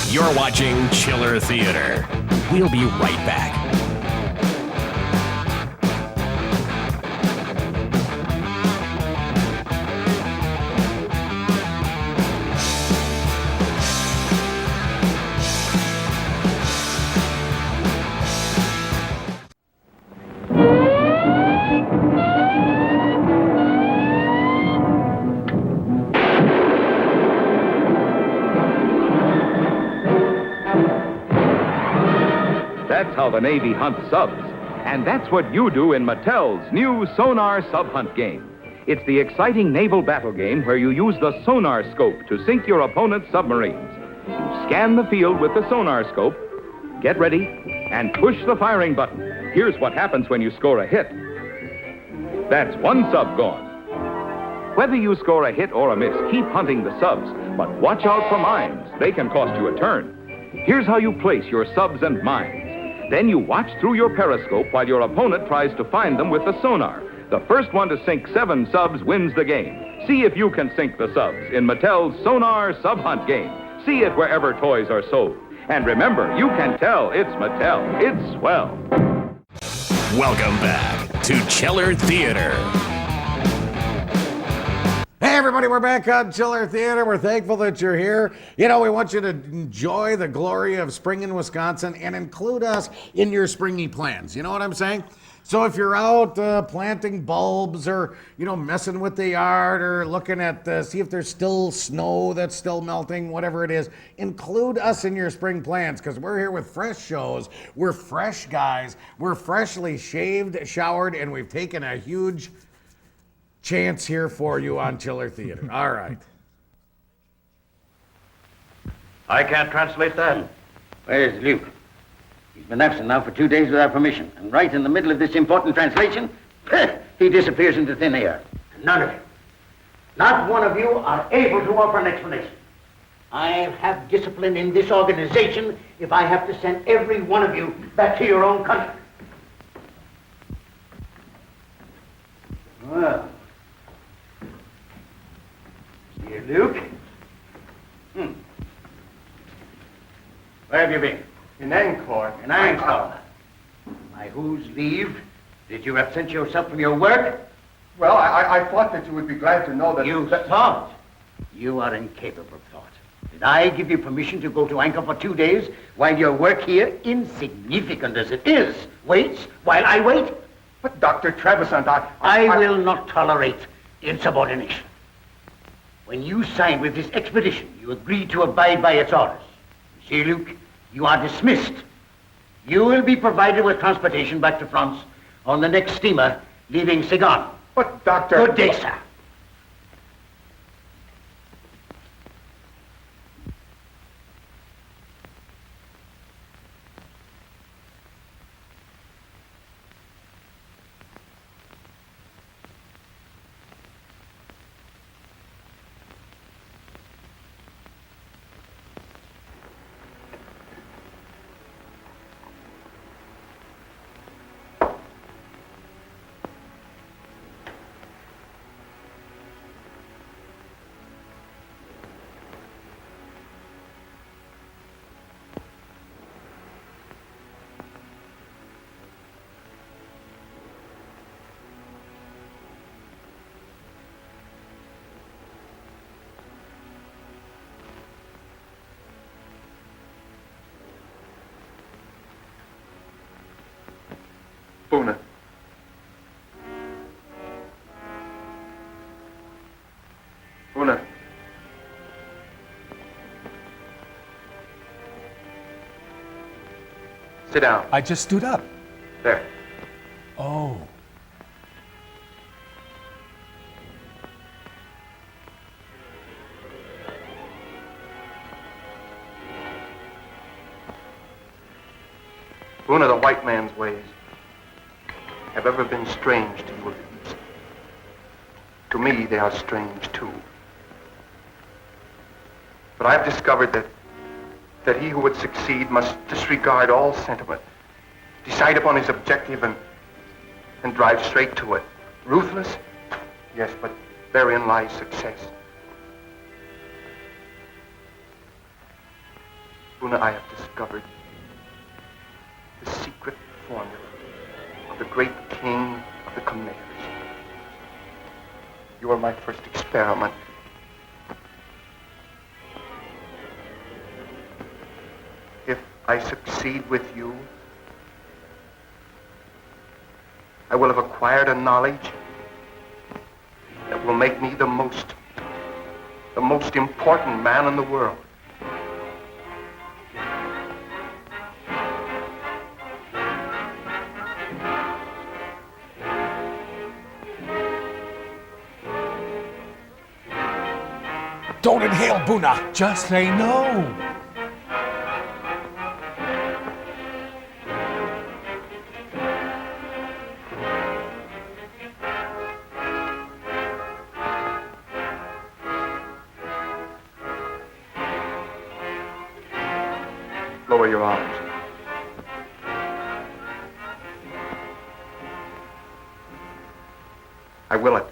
You're watching Chiller Theater. We'll be right back. That's how the Navy hunts subs. And that's what you do in Mattel's new Sonar Sub Hunt game. It's the exciting naval battle game where you use the sonar scope to sink your opponent's submarines. You scan the field with the sonar scope, get ready, and push the firing button. Here's what happens when you score a hit. That's one sub gone. Whether you score a hit or a miss, keep hunting the subs, but watch out for mines. They can cost you a turn. Here's how you place your subs and mines. Then you watch through your periscope while your opponent tries to find them with the sonar. The first one to sink 7 subs wins the game. See if you can sink the subs in Mattel's Sonar Sub Hunt game. See it wherever toys are sold. And remember, you can tell it's Mattel. It's swell. Welcome back to Chiller Theater. Hey Hey, everybody, we're back on Chiller Theater. We're thankful that you're here. You know, we want you to enjoy the glory of spring in Wisconsin and include us in your springy plans. You know what I'm saying? So if you're out planting bulbs or, you know, messing with the yard or looking at, see if there's still snow that's still melting, whatever it is, include us in your spring plans because we're here with fresh shows. We're fresh guys. We're freshly shaved, showered, and we've taken a huge chance here for you on Chiller Theater. All right. I can't translate that. Where's Luke? He's been absent now for 2 days without permission. And right in the middle of this important translation, he disappears into thin air. None of you, not one of you are able to offer an explanation. I have discipline in this organization if I have to send every one of you back to your own country. Well, dear Luke. Where have you been? In Angkor. In Angkor. By whose leave did you absent yourself from your work? Well, I thought that you would be glad to know that... You thought? You are incapable of thought. Did I give you permission to go to Angkor for 2 days while your work here, insignificant as it is, waits while I wait? But Dr. Trevisan, I will not tolerate insubordination. When you signed with this expedition, you agreed to abide by its orders. You see, Luke, you are dismissed. You will be provided with transportation back to France on the next steamer leaving Saigon. But, Doctor... Good day, sir. Puna. Puna. Sit down. I just stood up. There. Oh. Puna, the white man's ways have ever been strange to you of the East. To me, they are strange, too. But I've discovered that he who would succeed must disregard all sentiment, decide upon his objective and drive straight to it. Ruthless? Yes, but therein lies success. Puna, I have discovered the secret formula of the great king of the Khmers. You are my first experiment. If I succeed with you, I will have acquired a knowledge that will make me the most important man in the world. Don't inhale, Buna. Just say no. Lower your arms. I will it.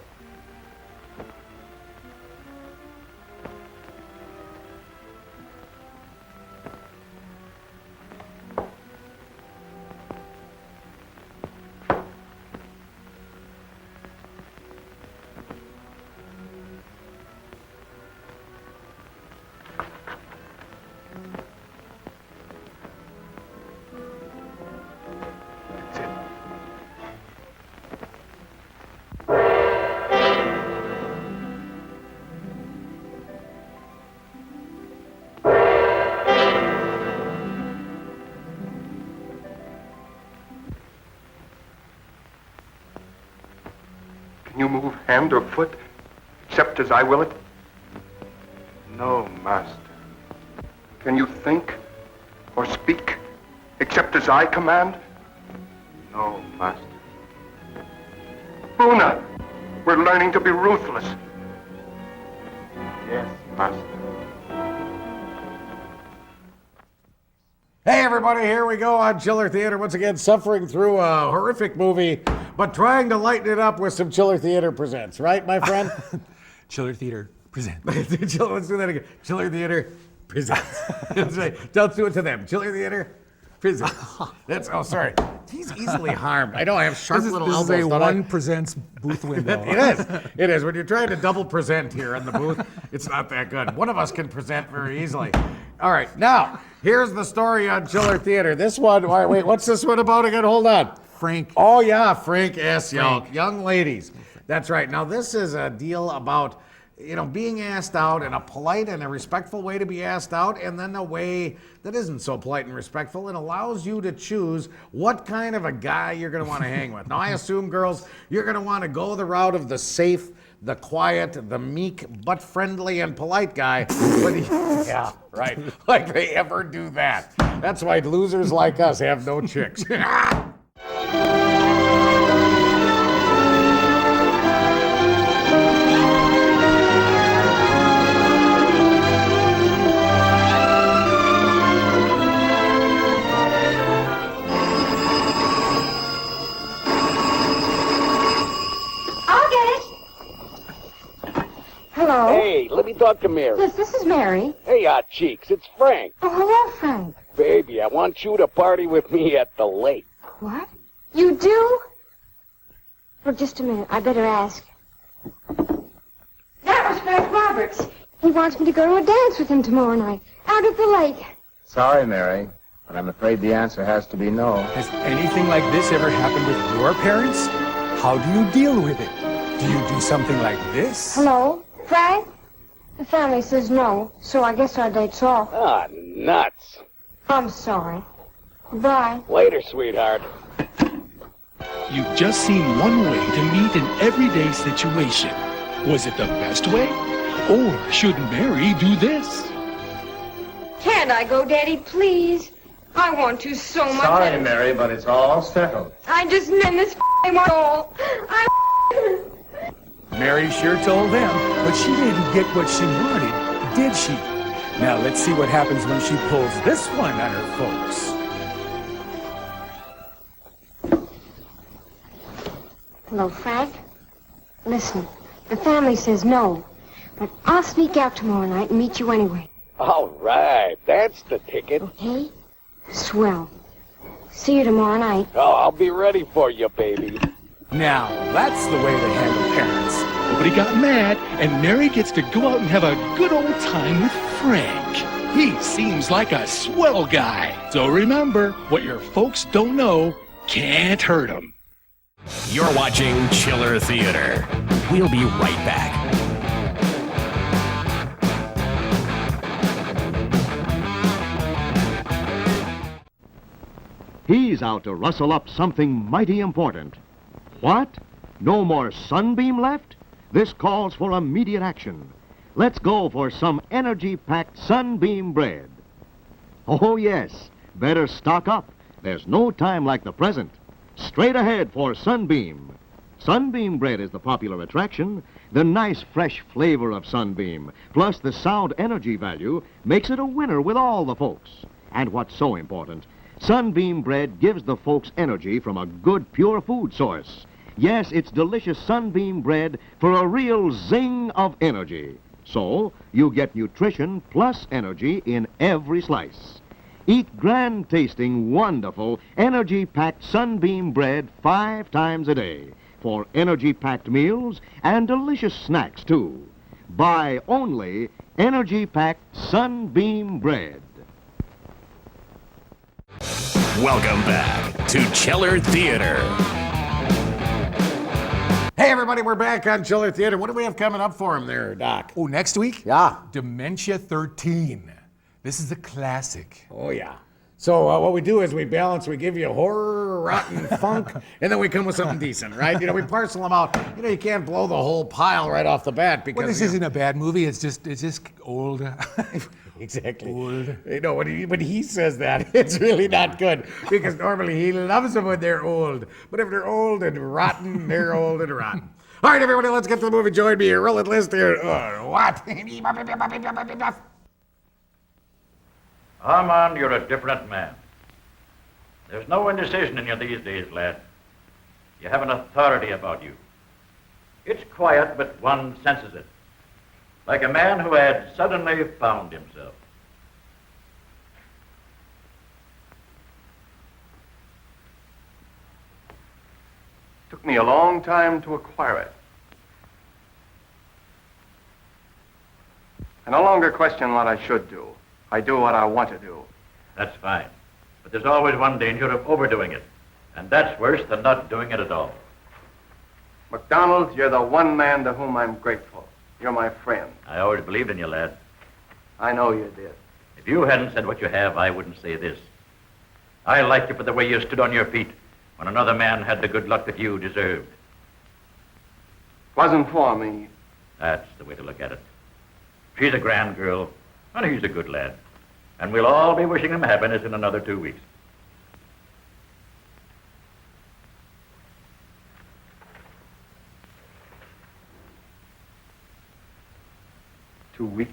Can you move hand or foot, except as I will it? No, master. Can you think or speak, except as I command? No, master. Buna, we're learning to be ruthless. Yes, master. Hey everybody, here we go on Chiller Theater, once again suffering through a horrific movie, but trying to lighten it up with some Chiller Theater Presents, right, my friend? Chiller Theater Presents. Let's do that again. Chiller Theater Presents. That's right. Don't do it to them. Chiller Theater Presents. Oh, sorry. He's easily harmed. I know, I have sharp little elbows. This is a one presents booth window. It is. When you're trying to double present here in the booth, it's not that good. One of us can present very easily. All right, now, here's the story on Chiller Theater. This one, all right, wait, what's this one about again? Hold on. Frank. Oh, yeah, Frank S. Young ladies. That's right. Now, this is a deal about, being asked out in a polite and a respectful way to be asked out, and then a way that isn't so polite and respectful and allows you to choose what kind of a guy you're going to want to hang with. Now, I assume, girls, you're going to want to go the route of the safe, the quiet, the meek, but friendly and polite guy. Yeah, right. Like they ever do that. That's why losers like us have no chicks. Hello. Hey, let me talk to Mary. Yes, this is Mary. Hey, hot cheeks, it's Frank. Oh, hello, Frank. Baby, I want you to party with me at the lake. What? You do? Well, just a minute. I better ask. That was Frank Roberts. He wants me to go to a dance with him tomorrow night, out at the lake. Sorry, Mary, but I'm afraid the answer has to be no. Has anything like this ever happened with your parents? How do you deal with it? Do you do something like this? Hello, Frank? The family says no, so I guess our date's off. Ah, nuts. I'm sorry. Goodbye. Later, sweetheart. You've just seen one way to meet an everyday situation. Was it the best way? Or should Mary do this? Can't I go, Daddy, please? I want to so much. Sorry, Mary, but it's all settled. I just meant this want all. Mary sure told them, but she didn't get what she wanted, did she? Now let's see what happens when she pulls this one on her folks. Hello, Frank. Listen, the family says no, but I'll sneak out tomorrow night and meet you anyway. All right, that's the ticket. Okay? Swell. See you tomorrow night. Oh, I'll be ready for you, baby. Now, that's the way to handle parents. Nobody got mad, and Mary gets to go out and have a good old time with Frank. He seems like a swell guy. So remember, what your folks don't know can't hurt them. You're watching Chiller Theater. We'll be right back. He's out to rustle up something mighty important. What? No more sunbeam left? This calls for immediate action. Let's go for some energy-packed sunbeam bread. Oh, yes. Better stock up. There's no time like the present. Straight ahead for Sunbeam. Sunbeam bread is the popular attraction. The nice, fresh flavor of Sunbeam, plus the sound energy value, makes it a winner with all the folks. And what's so important, Sunbeam bread gives the folks energy from a good, pure food source. Yes, it's delicious Sunbeam bread for a real zing of energy. So, you get nutrition plus energy in every slice. Eat grand-tasting, wonderful, energy-packed Sunbeam bread 5 times a day for energy-packed meals and delicious snacks, too. Buy only energy-packed Sunbeam bread. Welcome back to Chiller Theater. Hey, everybody, we're back on Chiller Theater. What do we have coming up for him there, Doc? Oh, next week? Yeah. Dementia 13. This is a classic. Oh, yeah. So what we do is we balance, we give you horror, rotten funk, and then we come with something decent, right? We parcel them out. You can't blow the whole pile right off the bat because... Well, this isn't a bad movie. It's just old. Exactly. Old. When he says that, it's really not good because normally he loves them when they're old. But if they're old and rotten, they're old and rotten. All right, everybody, let's get to the movie. Join me here. Roll it list here. What? Armand, you're a different man. There's no indecision in you these days, lad. You have an authority about you. It's quiet, but one senses it. Like a man who had suddenly found himself. Took me a long time to acquire it. I no longer question what I should do. I do what I want to do. That's fine. But there's always one danger of overdoing it. And that's worse than not doing it at all. McDonald, you're the one man to whom I'm grateful. You're my friend. I always believed in you, lad. I know you did. If you hadn't said what you have, I wouldn't say this. I like you for the way you stood on your feet when another man had the good luck that you deserved. Wasn't for me. That's the way to look at it. She's a grand girl, and he's a good lad. And we'll all be wishing him happiness in another 2 weeks. Two weeks?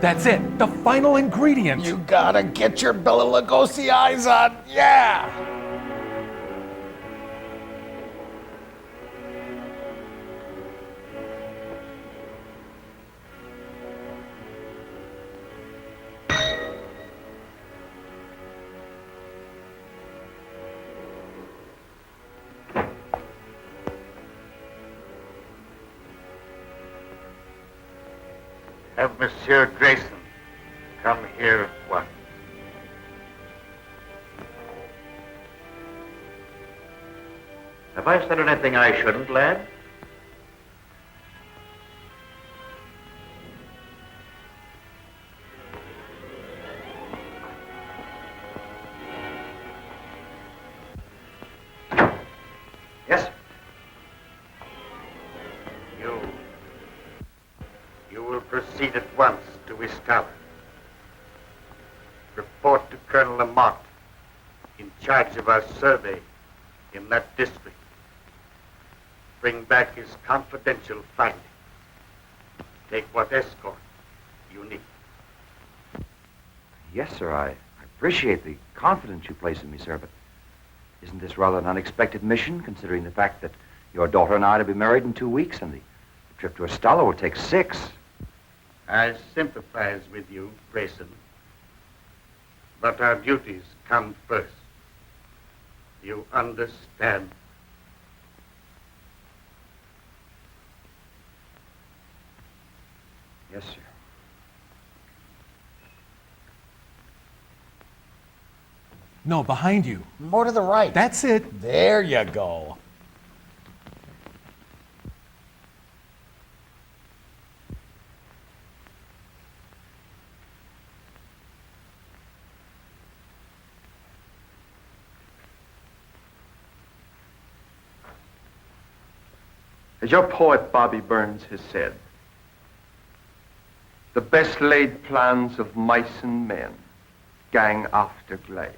That's it. The final ingredient. You gotta get your Bela Lugosi eyes on. Yeah! Have Monsieur Grayson come here at once. Have I said anything I shouldn't, lad? Yes, sir. You will proceed at once to Wiskala. Report to Colonel Lamont, in charge of our survey in that district. Bring back his confidential findings. Take what escort you need. Yes, sir, I appreciate the confidence you place in me, sir, but isn't this rather an unexpected mission, considering the fact that your daughter and I are to be married in 2 weeks, and the trip to Estella will take 6? I sympathize with you, Grayson. But our duties come first. You understand? Yes, sir. No, behind you. More to the right. That's it. There you go. As your poet Bobby Burns has said, the best laid plans of mice and men gang after glay.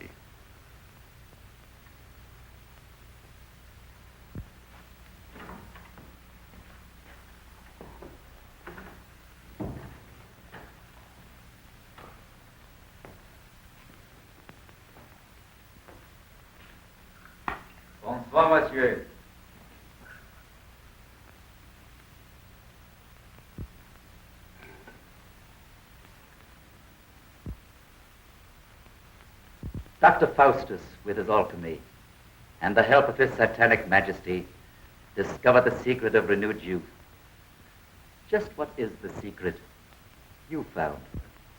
Bonsoir, monsieur. Dr. Faustus with his alchemy. and the help of His Satanic Majesty, discover the secret of renewed youth. Just what is the secret you found?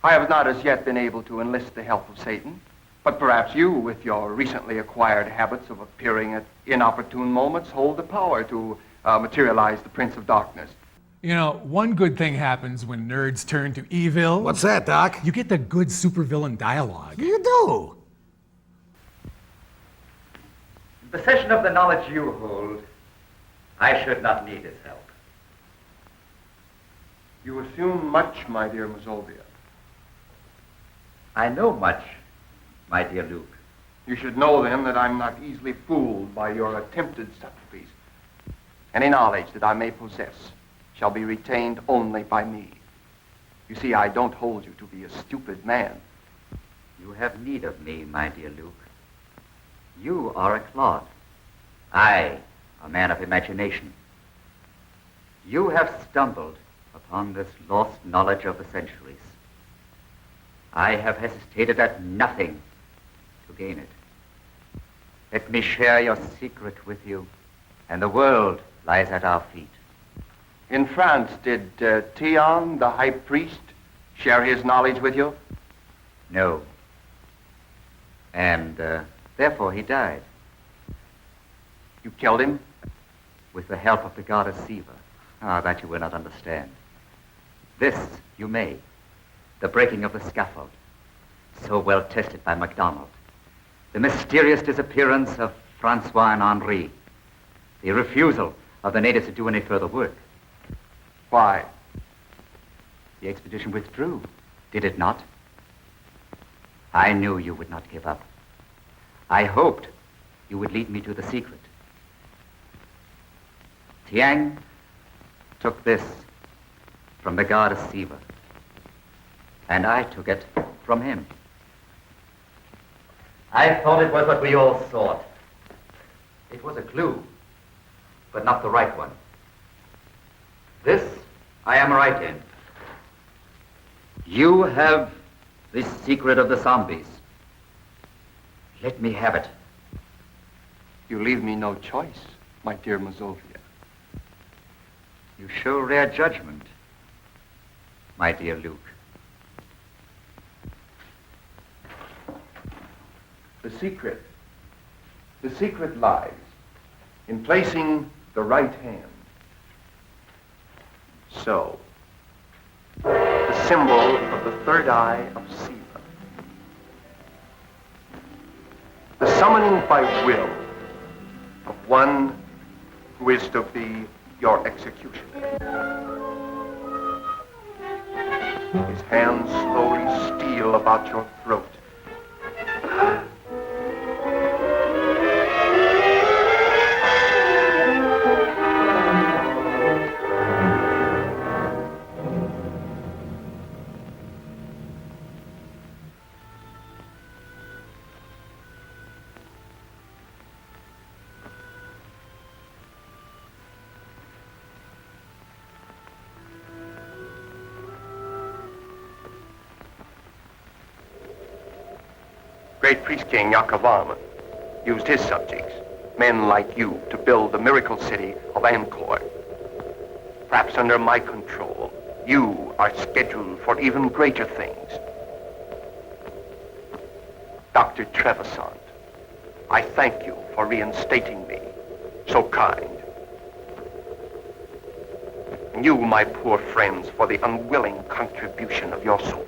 I have not as yet been able to enlist the help of Satan, but perhaps you, with your recently acquired habits of appearing at inopportune moments, hold the power to materialize the Prince of Darkness. You know, one good thing happens when nerds turn to evil. What's that, Doc? You get the good supervillain dialogue. You do. In possession of the knowledge you hold, I should not need his help. You assume much, my dear Mazovia. I know much, my dear Luke. You should know, then, that I'm not easily fooled by your attempted subtleties. Any knowledge that I may possess shall be retained only by me. You see, I don't hold you to be a stupid man. You have need of me, my dear Luke. You are a clod. I, a man of imagination. You have stumbled upon this lost knowledge of the centuries. I have hesitated at nothing to gain it. Let me share your secret with you, and the world lies at our feet. In France, did Theon, the high priest, share his knowledge with you? No. And therefore he died. You killed him? With the help of the goddess Siva. Ah, that you will not understand. This you may. The breaking of the scaffold, so well tested by MacDonald. The mysterious disappearance of Francois and Henri. The refusal of the natives to do any further work. Why? The expedition withdrew, did it not? I knew you would not give up. I hoped you would lead me to the secret. Tiang took this from the goddess Siva, and I took it from him. I thought it was what we all sought. It was a clue, but not the right one. This I am right in. You have the secret of the zombies. Let me have it. You leave me no choice, my dear Mazovia. You show rare judgment, my dear Luke. The secret lies in placing the right hand. So, the symbol of the third eye of Siva. The summoning by will of one who is to be your executioner. His hands slowly steal about your throat. Great priest king Yakovam used his subjects, men like you, to build the miracle city of Angkor. Perhaps under my control, you are scheduled for even greater things. Dr. Trevisant, I thank you for reinstating me. So kind. And you, my poor friends, for the unwilling contribution of your souls.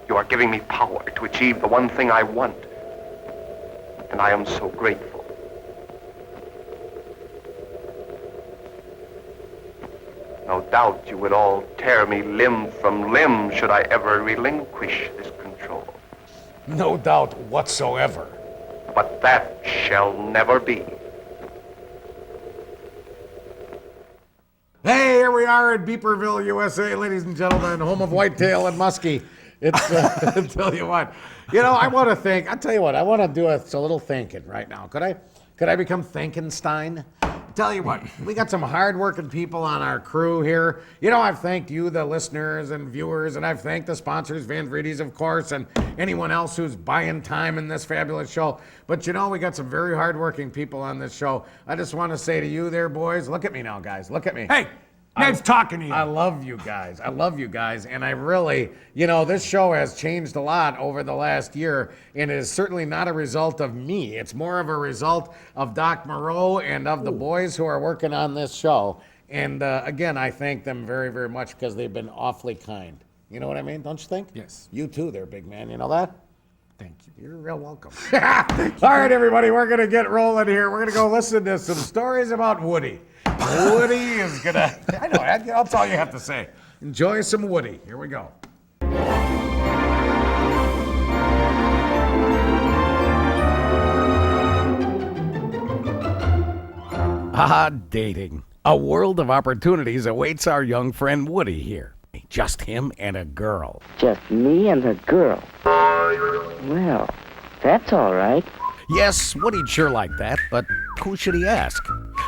You are giving me power to achieve the one thing I want, and I am so grateful. No doubt you would all tear me limb from limb should I ever relinquish this control. No doubt whatsoever. But that shall never be. Hey, here we are in Beeperville, USA, ladies and gentlemen, home of Whitetail and Muskie. It's, I'll tell you what, I want to think, I'll tell you what, I want to do a little thinking right now. Could I become Thinkenstein? tell you what, we got some hard-working people on our crew here. You know, I've thanked you, the listeners and viewers, and I've thanked the sponsors, Van Vriedes, of course, and anyone else who's buying time in this fabulous show. But you know, we got some very hard-working people on this show. I just want to say to you there, boys, look at me now, guys. Look at me. Hey, Ned's talking to you. I love you guys. I love you guys. And I really, you know, this show has changed a lot over the last year, and it is certainly not a result of me. It's more of a result of Doc Moreau and of the boys who are working on this show. And again, I thank them very, very much because they've been awfully kind. You know what I mean? Don't you think? Yes. You too there, big man. You know that? Thank you. You're real welcome. All right, everybody, we're going to get rolling here. We're going to go listen to some stories about Woody. Woody is going to, I know, that's all you have to say. Enjoy some Woody. Here we go. Dating. A world of opportunities awaits our young friend Woody here. Just him and a girl. Just me and a girl. Well, that's all right. Yes, Woody'd sure like that, but who should he ask?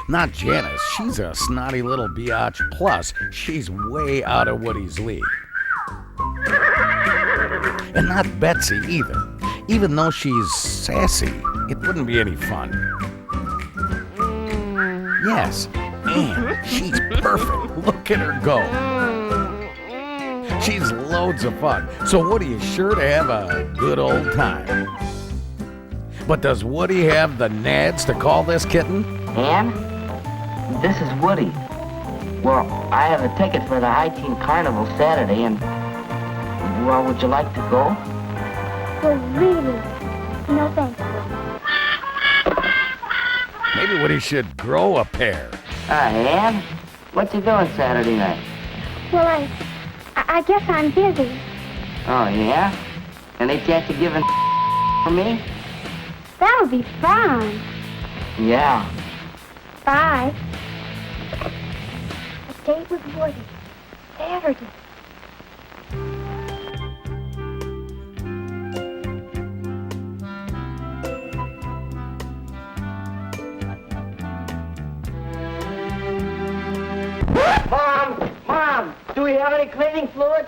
Not Janice. She's a snotty little biatch. Plus, she's way out of Woody's league. And not Betsy either. Even though she's sassy, it wouldn't be any fun. Yes, and she's perfect. Look at her go. She's loads of fun, so Woody is sure to have a good old time. But does Woody have the nads to call this kitten? Ann, this is Woody. Well, I have a ticket for the High Teen Carnival Saturday, and, well, would you like to go? Oh, really? No, thanks. Maybe Woody should grow a pair. Ann, what you doing Saturday night? Well, I guess I'm busy. Oh, yeah? Any chance of giving for me? That would be fun. Yeah. Bye. A date with Woody. Saturday. Mom, do we have any cleaning fluid?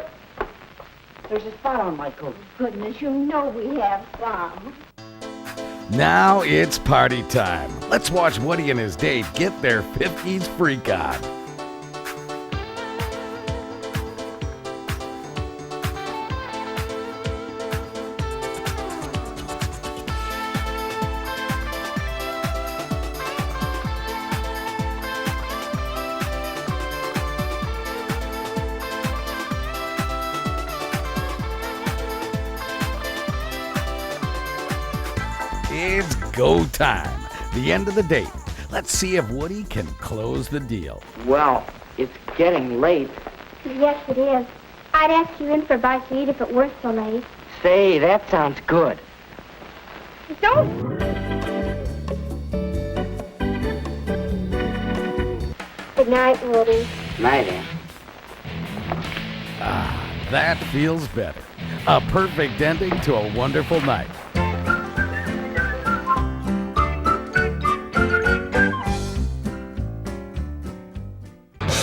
There's a spot on my coat. Goodness, you know we have some. Now it's party time. Let's watch Woody and his date get their 50s freak on. It's go time. The end of the date. Let's see if Woody can close the deal. Well, it's getting late. Yes, it is. I'd ask you in for a bite to eat if it weren't so late. Say, that sounds good. Don't. Good night, Woody. Night, Ann. That feels better. A perfect ending to a wonderful night.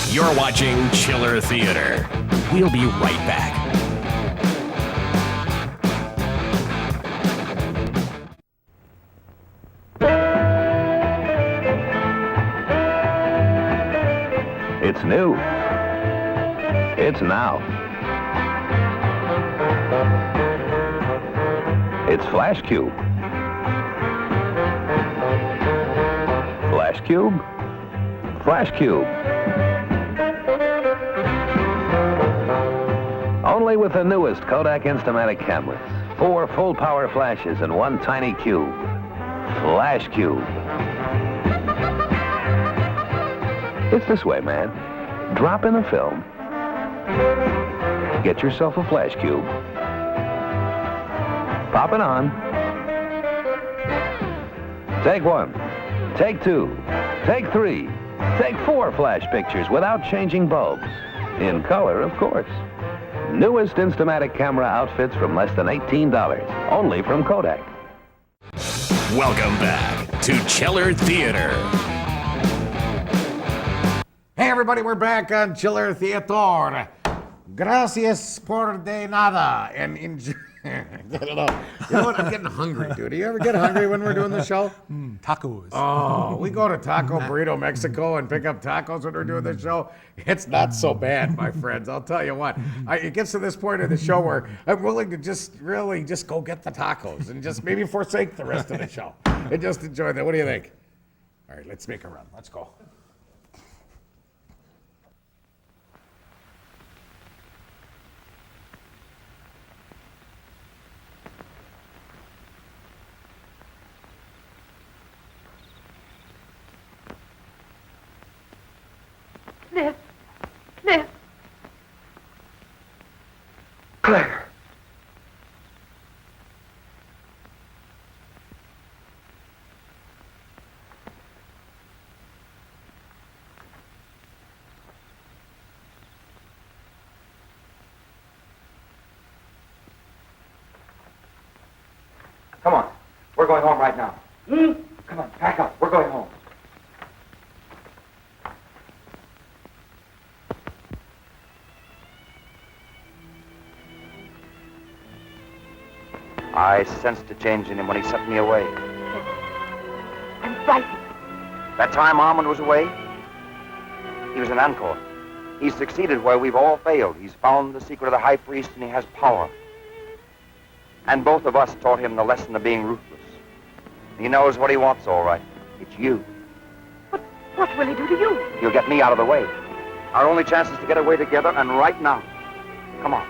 You're watching Chiller Theater. We'll be right back. It's new. It's now. It's Flash Cube. Flash Cube? Flash Cube. Only with the newest Kodak Instamatic cameras. 4 full-power flashes and 1 tiny cube. Flash Cube. It's this way, man. Drop in a film. Get yourself a Flash Cube. Pop it on. Take 1. Take 2. Take 3. Take 4 flash pictures without changing bulbs. In color, of course. Newest Instamatic camera outfits from less than $18. Only from Kodak. Welcome back to Chiller Theater. Hey, everybody, we're back on Chiller Theater. Gracias por de nada. And enjoy. I don't know. You know what? I'm getting hungry, dude. Do you ever get hungry when we're doing the show? Tacos. Oh, we go to Taco Burrito, Mexico, and pick up tacos when we're doing the show. It's not so bad, my friends. I'll tell you what. It gets to this point of the show where I'm willing to just go get the tacos and just maybe forsake the rest of the show and just enjoy that. What do you think? All right, let's make a run. Let's go. Cliff. Cliff. Claire. Come on. We're going home right now. Come on, pack up. We're going home. I sensed a change in him when he sent me away. I'm frightened. That time Armand was away, he was in Angkor. He's succeeded where we've all failed. He's found the secret of the high priest and he has power. And both of us taught him the lesson of being ruthless. He knows what he wants, all right. It's you. What will he do to you? He'll get me out of the way. Our only chance is to get away together, and right now. Come on.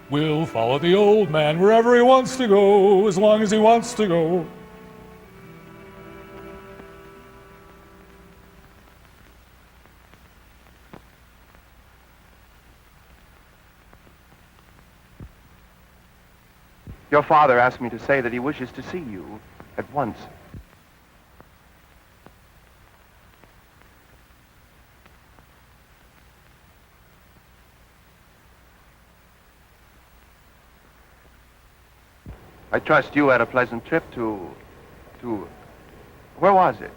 We'll follow the old man wherever he wants to go, as long as he wants to go. Your father asked me to say that he wishes to see you at once. I trust you had a pleasant trip to... Where was it?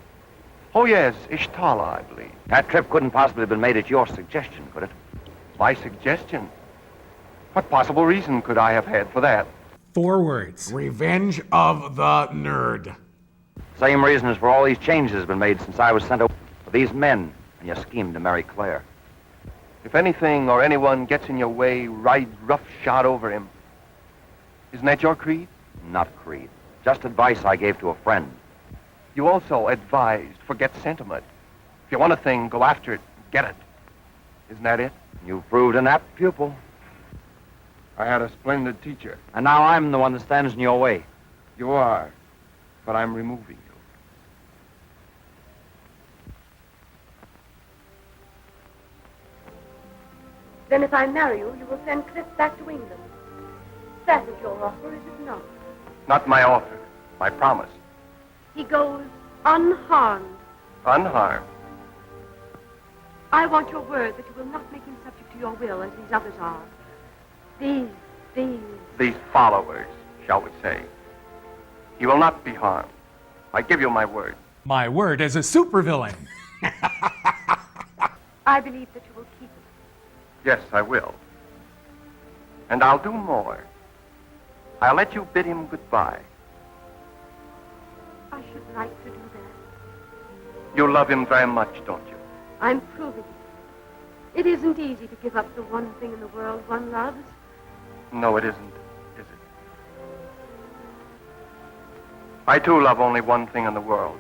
Oh, yes, Ishtala, I believe. That trip couldn't possibly have been made at your suggestion, could it? My suggestion? What possible reason could I have had for that? 4 words. Revenge of the Nerd. Same reason as for all these changes have been made since I was sent away for these men and your scheme to marry Claire. If anything or anyone gets in your way, ride roughshod over him. Isn't that your creed? Not creed. Just advice I gave to a friend. You also advised forget sentiment. If you want a thing, go after it, get it. Isn't that it? You proved an apt pupil. I had a splendid teacher. And now I'm the one that stands in your way. You are, but I'm removing you. Then if I marry you, you will send Cliff back to England. That is your offer, is it not? Not my offer, my promise. He goes unharmed. Unharmed. I want your word that you will not make him subject to your will as these others are. These followers, shall we say. He will not be harmed. I give you my word. My word as a supervillain. I believe that you will keep it. Yes, I will. And I'll do more. I'll let you bid him goodbye. I should like to do that. You love him very much, don't you? I'm proving it. It isn't easy to give up the one thing in the world one loves. No, it isn't, is it? I, too, love only one thing in the world,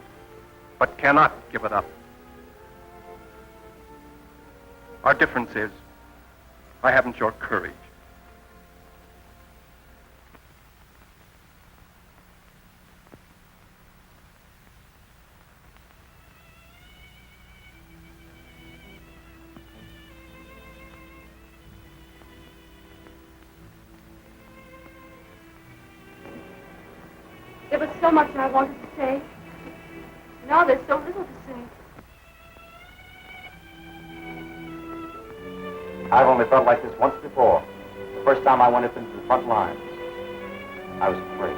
but cannot give it up. Our difference is, I haven't your courage. There was so much I wanted to say. Now there's so little to say. I've only felt like this once before. The first time I went up into the front lines. I was afraid.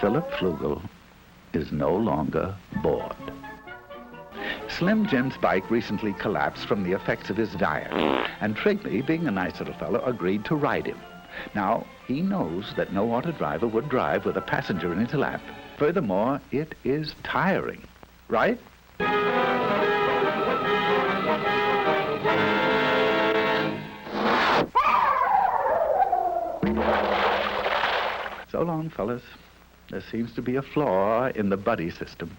Philip Flugel is no longer bored. Slim Jim's bike recently collapsed from the effects of his diet, and Trigley, being a nice little fellow, agreed to ride him. Now, he knows that no auto driver would drive with a passenger in his lap. Furthermore, it is tiring, right? So long, fellas. There seems to be a flaw in the buddy system.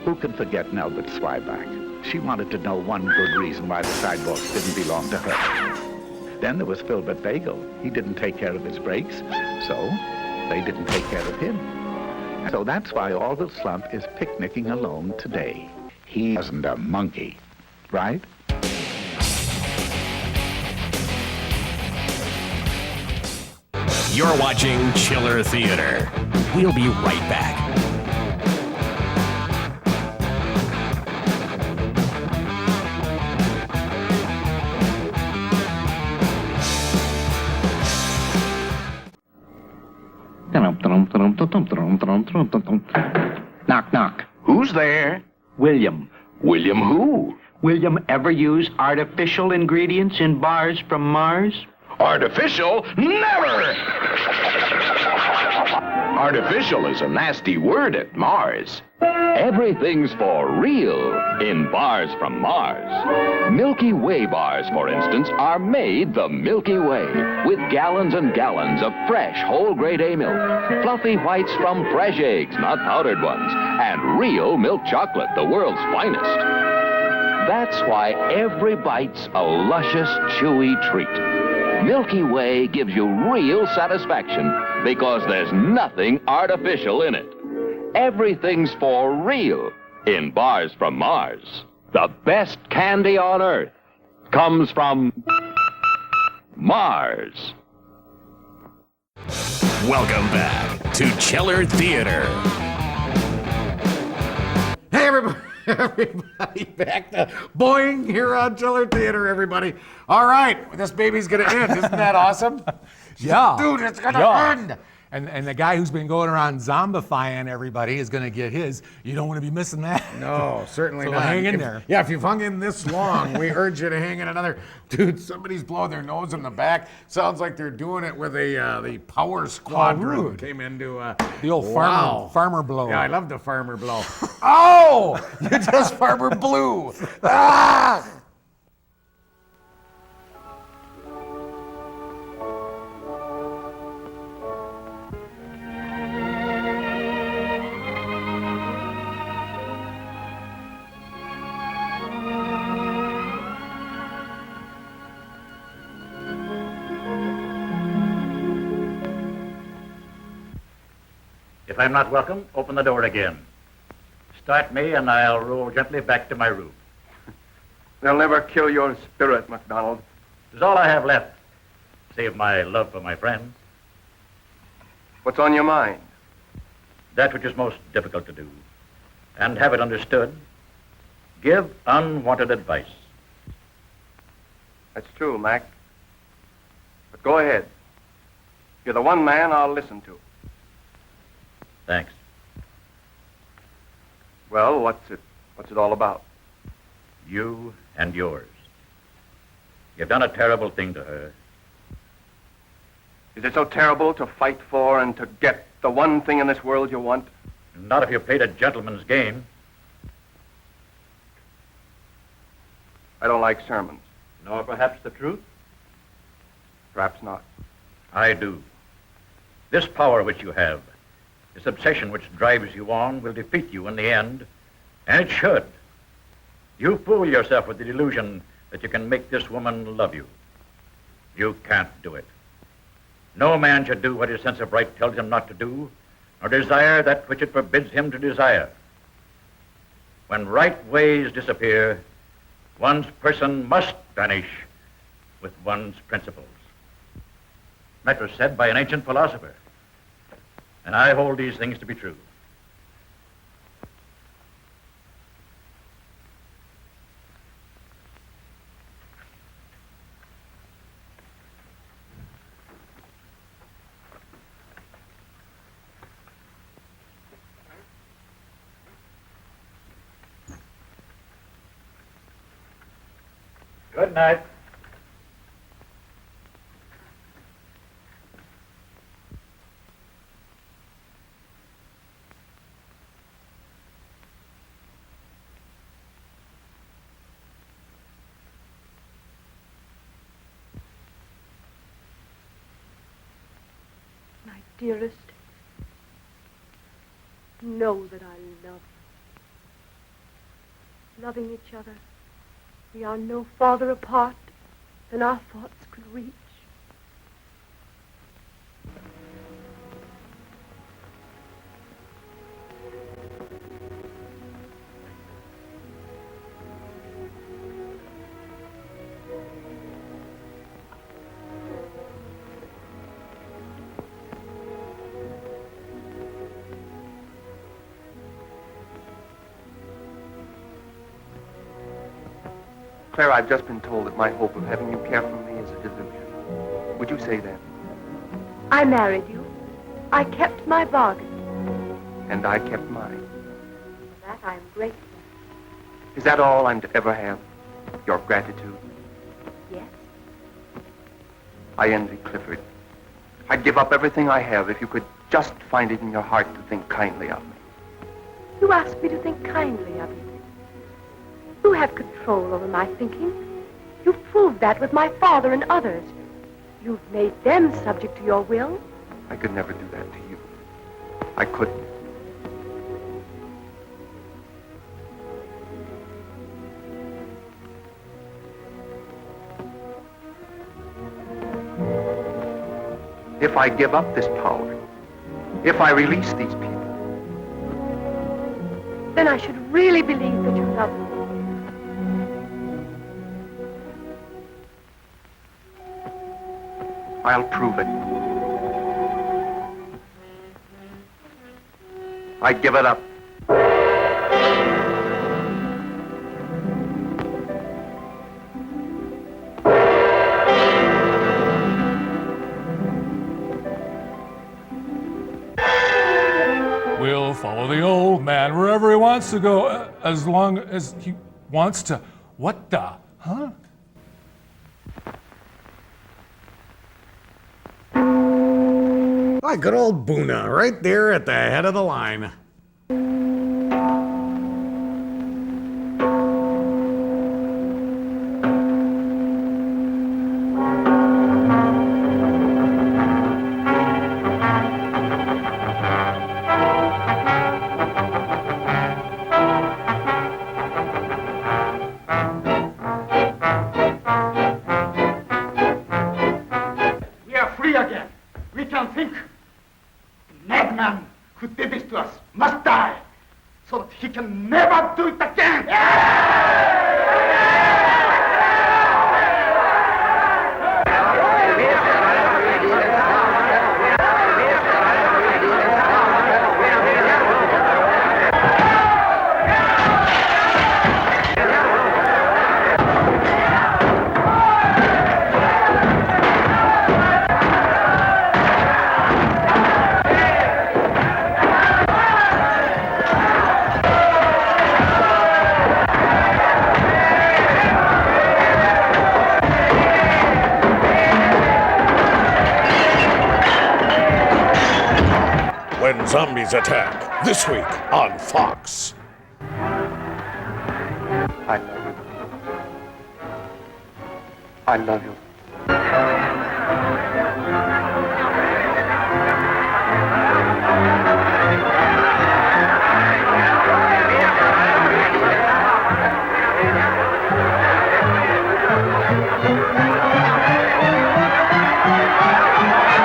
Who can forget Nelbert Swyback? She wanted to know one good reason why the sidewalks didn't belong to her. Then there was Filbert Bagel. He didn't take care of his brakes, so they didn't take care of him. And so that's why Orville Slump is picnicking alone today. He wasn't a monkey, right? You're watching Chiller Theater. We'll be right back. Knock, knock. Who's there? William. William who? William ever use artificial ingredients in bars from Mars? Artificial? Never! Artificial is a nasty word at Mars. Everything's for real in bars from Mars. Milky Way bars, for instance, are made the Milky Way with gallons and gallons of fresh whole grade A milk, fluffy whites from fresh eggs, not powdered ones, and real milk chocolate, the world's finest. That's why every bite's a luscious, chewy treat. Milky Way gives you real satisfaction because there's nothing artificial in it. Everything's for real in bars from Mars. The best candy on Earth comes from Mars. Welcome back to Chiller Theater. Hey, everybody. Everybody back to Boing here on Chiller Theater, everybody. All right, this baby's going to end. Isn't that awesome? Yeah. Dude, it's going to end. And the guy who's been going around zombifying everybody is going to get his. You don't want to be missing that. No, certainly So not. hang in there. Yeah, if you've hung in this long, we urge you to hang in another. Dude, somebody's blowing their nose in the back. Sounds like they're doing it with the power squadron. rude. Came into The old farmer blow. Yeah, I love the farmer blow. Oh, you just farmer blew. Ah! If I'm not welcome, open the door again. Start me and I'll roll gently back to my room. They'll never kill your spirit, MacDonald. It's all I have left, save my love for my friends. What's on your mind? That which is most difficult to do, and have it understood. Give unwanted advice. That's true, Mac. But go ahead. You're the one man I'll listen to. Thanks. Well, what's it all about? You and yours. You've done a terrible thing to her. Is it so terrible to fight for and to get the one thing in this world you want? Not if you played a gentleman's game. I don't like sermons. Nor perhaps the truth? Perhaps not. I do. This power which you have, this obsession which drives you on, will defeat you in the end, and it should. You fool yourself with the delusion that you can make this woman love you. You can't do it. No man should do what his sense of right tells him not to do, nor desire that which it forbids him to desire. When right ways disappear, one's person must vanish with one's principles. That was said by an ancient philosopher, and I hold these things to be true. Good night. My dearest, know that I love you. Loving each other, we are no farther apart than our thoughts could reach. Claire, I've just been told that my hope of having you care for me is a delusion. Would you say that? I married you. I kept my bargain. And I kept mine. For that I am grateful. Is that all I'm to ever have? Your gratitude? Yes. I envy Clifford. I'd give up everything I have if you could just find it in your heart to think kindly of me. You asked me to think kindly of you. You have control over my thinking. You've proved that with my father and others. You've made them subject to your will. I could never do that to you. I couldn't. If I give up this power, if I release these people, then I should really believe that you love me. I'll prove it. I give it up. We'll follow the old man wherever he wants to go, as long as he wants to. What the? Huh? My good old Boona, right there at the head of the line. We are free again. We can think. Madman who did this to us must die, so that he can never do it again. When zombies attack, this week on Fox. I love you. I love you.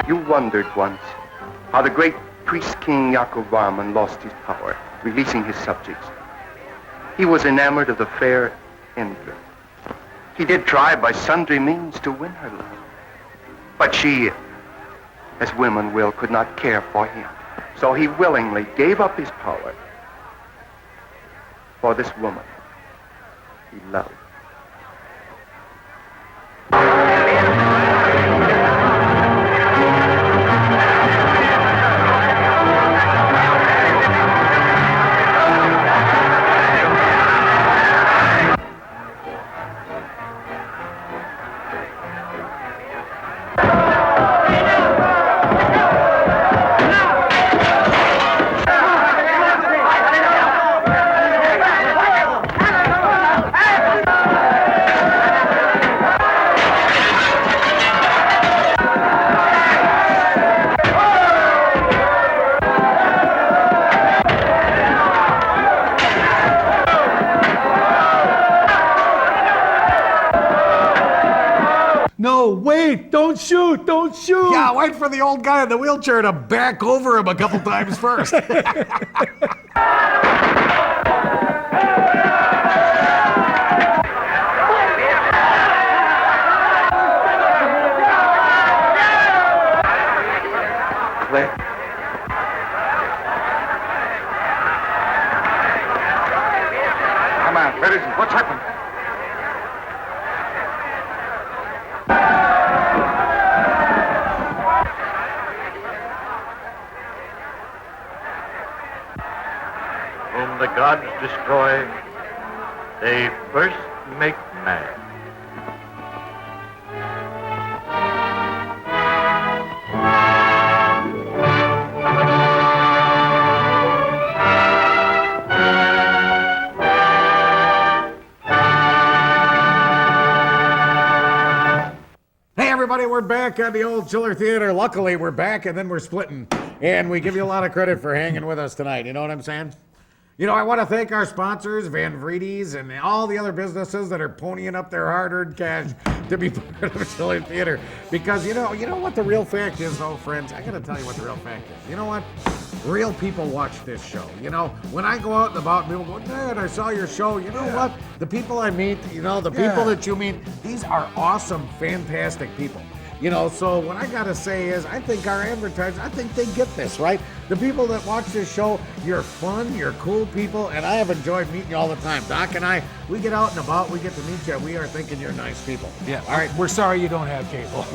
You wondered once how the great priest-king Yakovarman lost his power, releasing his subjects. He was enamored of the fair Indra. He did try by sundry means to win her love. But she, as women will, could not care for him. So he willingly gave up his power for this woman he loved. Wait, don't shoot, don't shoot. Yeah, wait for the old guy in the wheelchair to back over him a couple times first. Come on, where is he? What's happened? Whom the gods destroy, they first make mad. Hey, everybody, we're back on the old Chiller Theater. Luckily, we're back, and then we're splitting. And we give you a lot of credit for hanging with us tonight. You know what I'm saying? You know, I want to thank our sponsors, Van Vreedes, and all the other businesses that are ponying up their hard-earned cash to be part of Chiller Theater. Because, you know what the real fact is, though, friends? I got to tell you what the real fact is. You know what? Real people watch this show. You know, when I go out and about, people go, Dad, I saw your show. You know what? The people I meet, people that you meet, these are awesome, fantastic people. You know, so what I gotta say is, I think our advertisers, I think they get this, right? The people that watch this show, you're fun, you're cool people, and I have enjoyed meeting you all the time. Doc and I, we get out and about, we get to meet you, we are thinking you're nice people. Yeah, all right. We're sorry you don't have cable.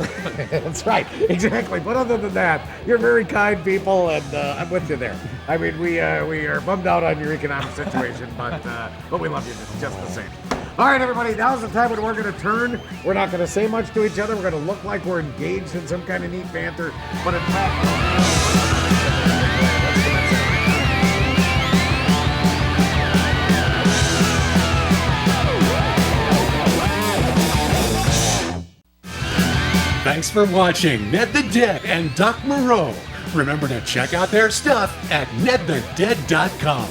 That's right, exactly. But other than that, you're very kind people, and I'm with you there. I mean, we are bummed out on your economic situation, but we love you just the same. All right, everybody, now's the time when we're going to turn. We're not going to say much to each other. We're going to look like we're engaged in some kind of neat banter. But in fact... Thanks for watching Ned the Dead and Doc Moreau. Remember to check out their stuff at nedthedead.com.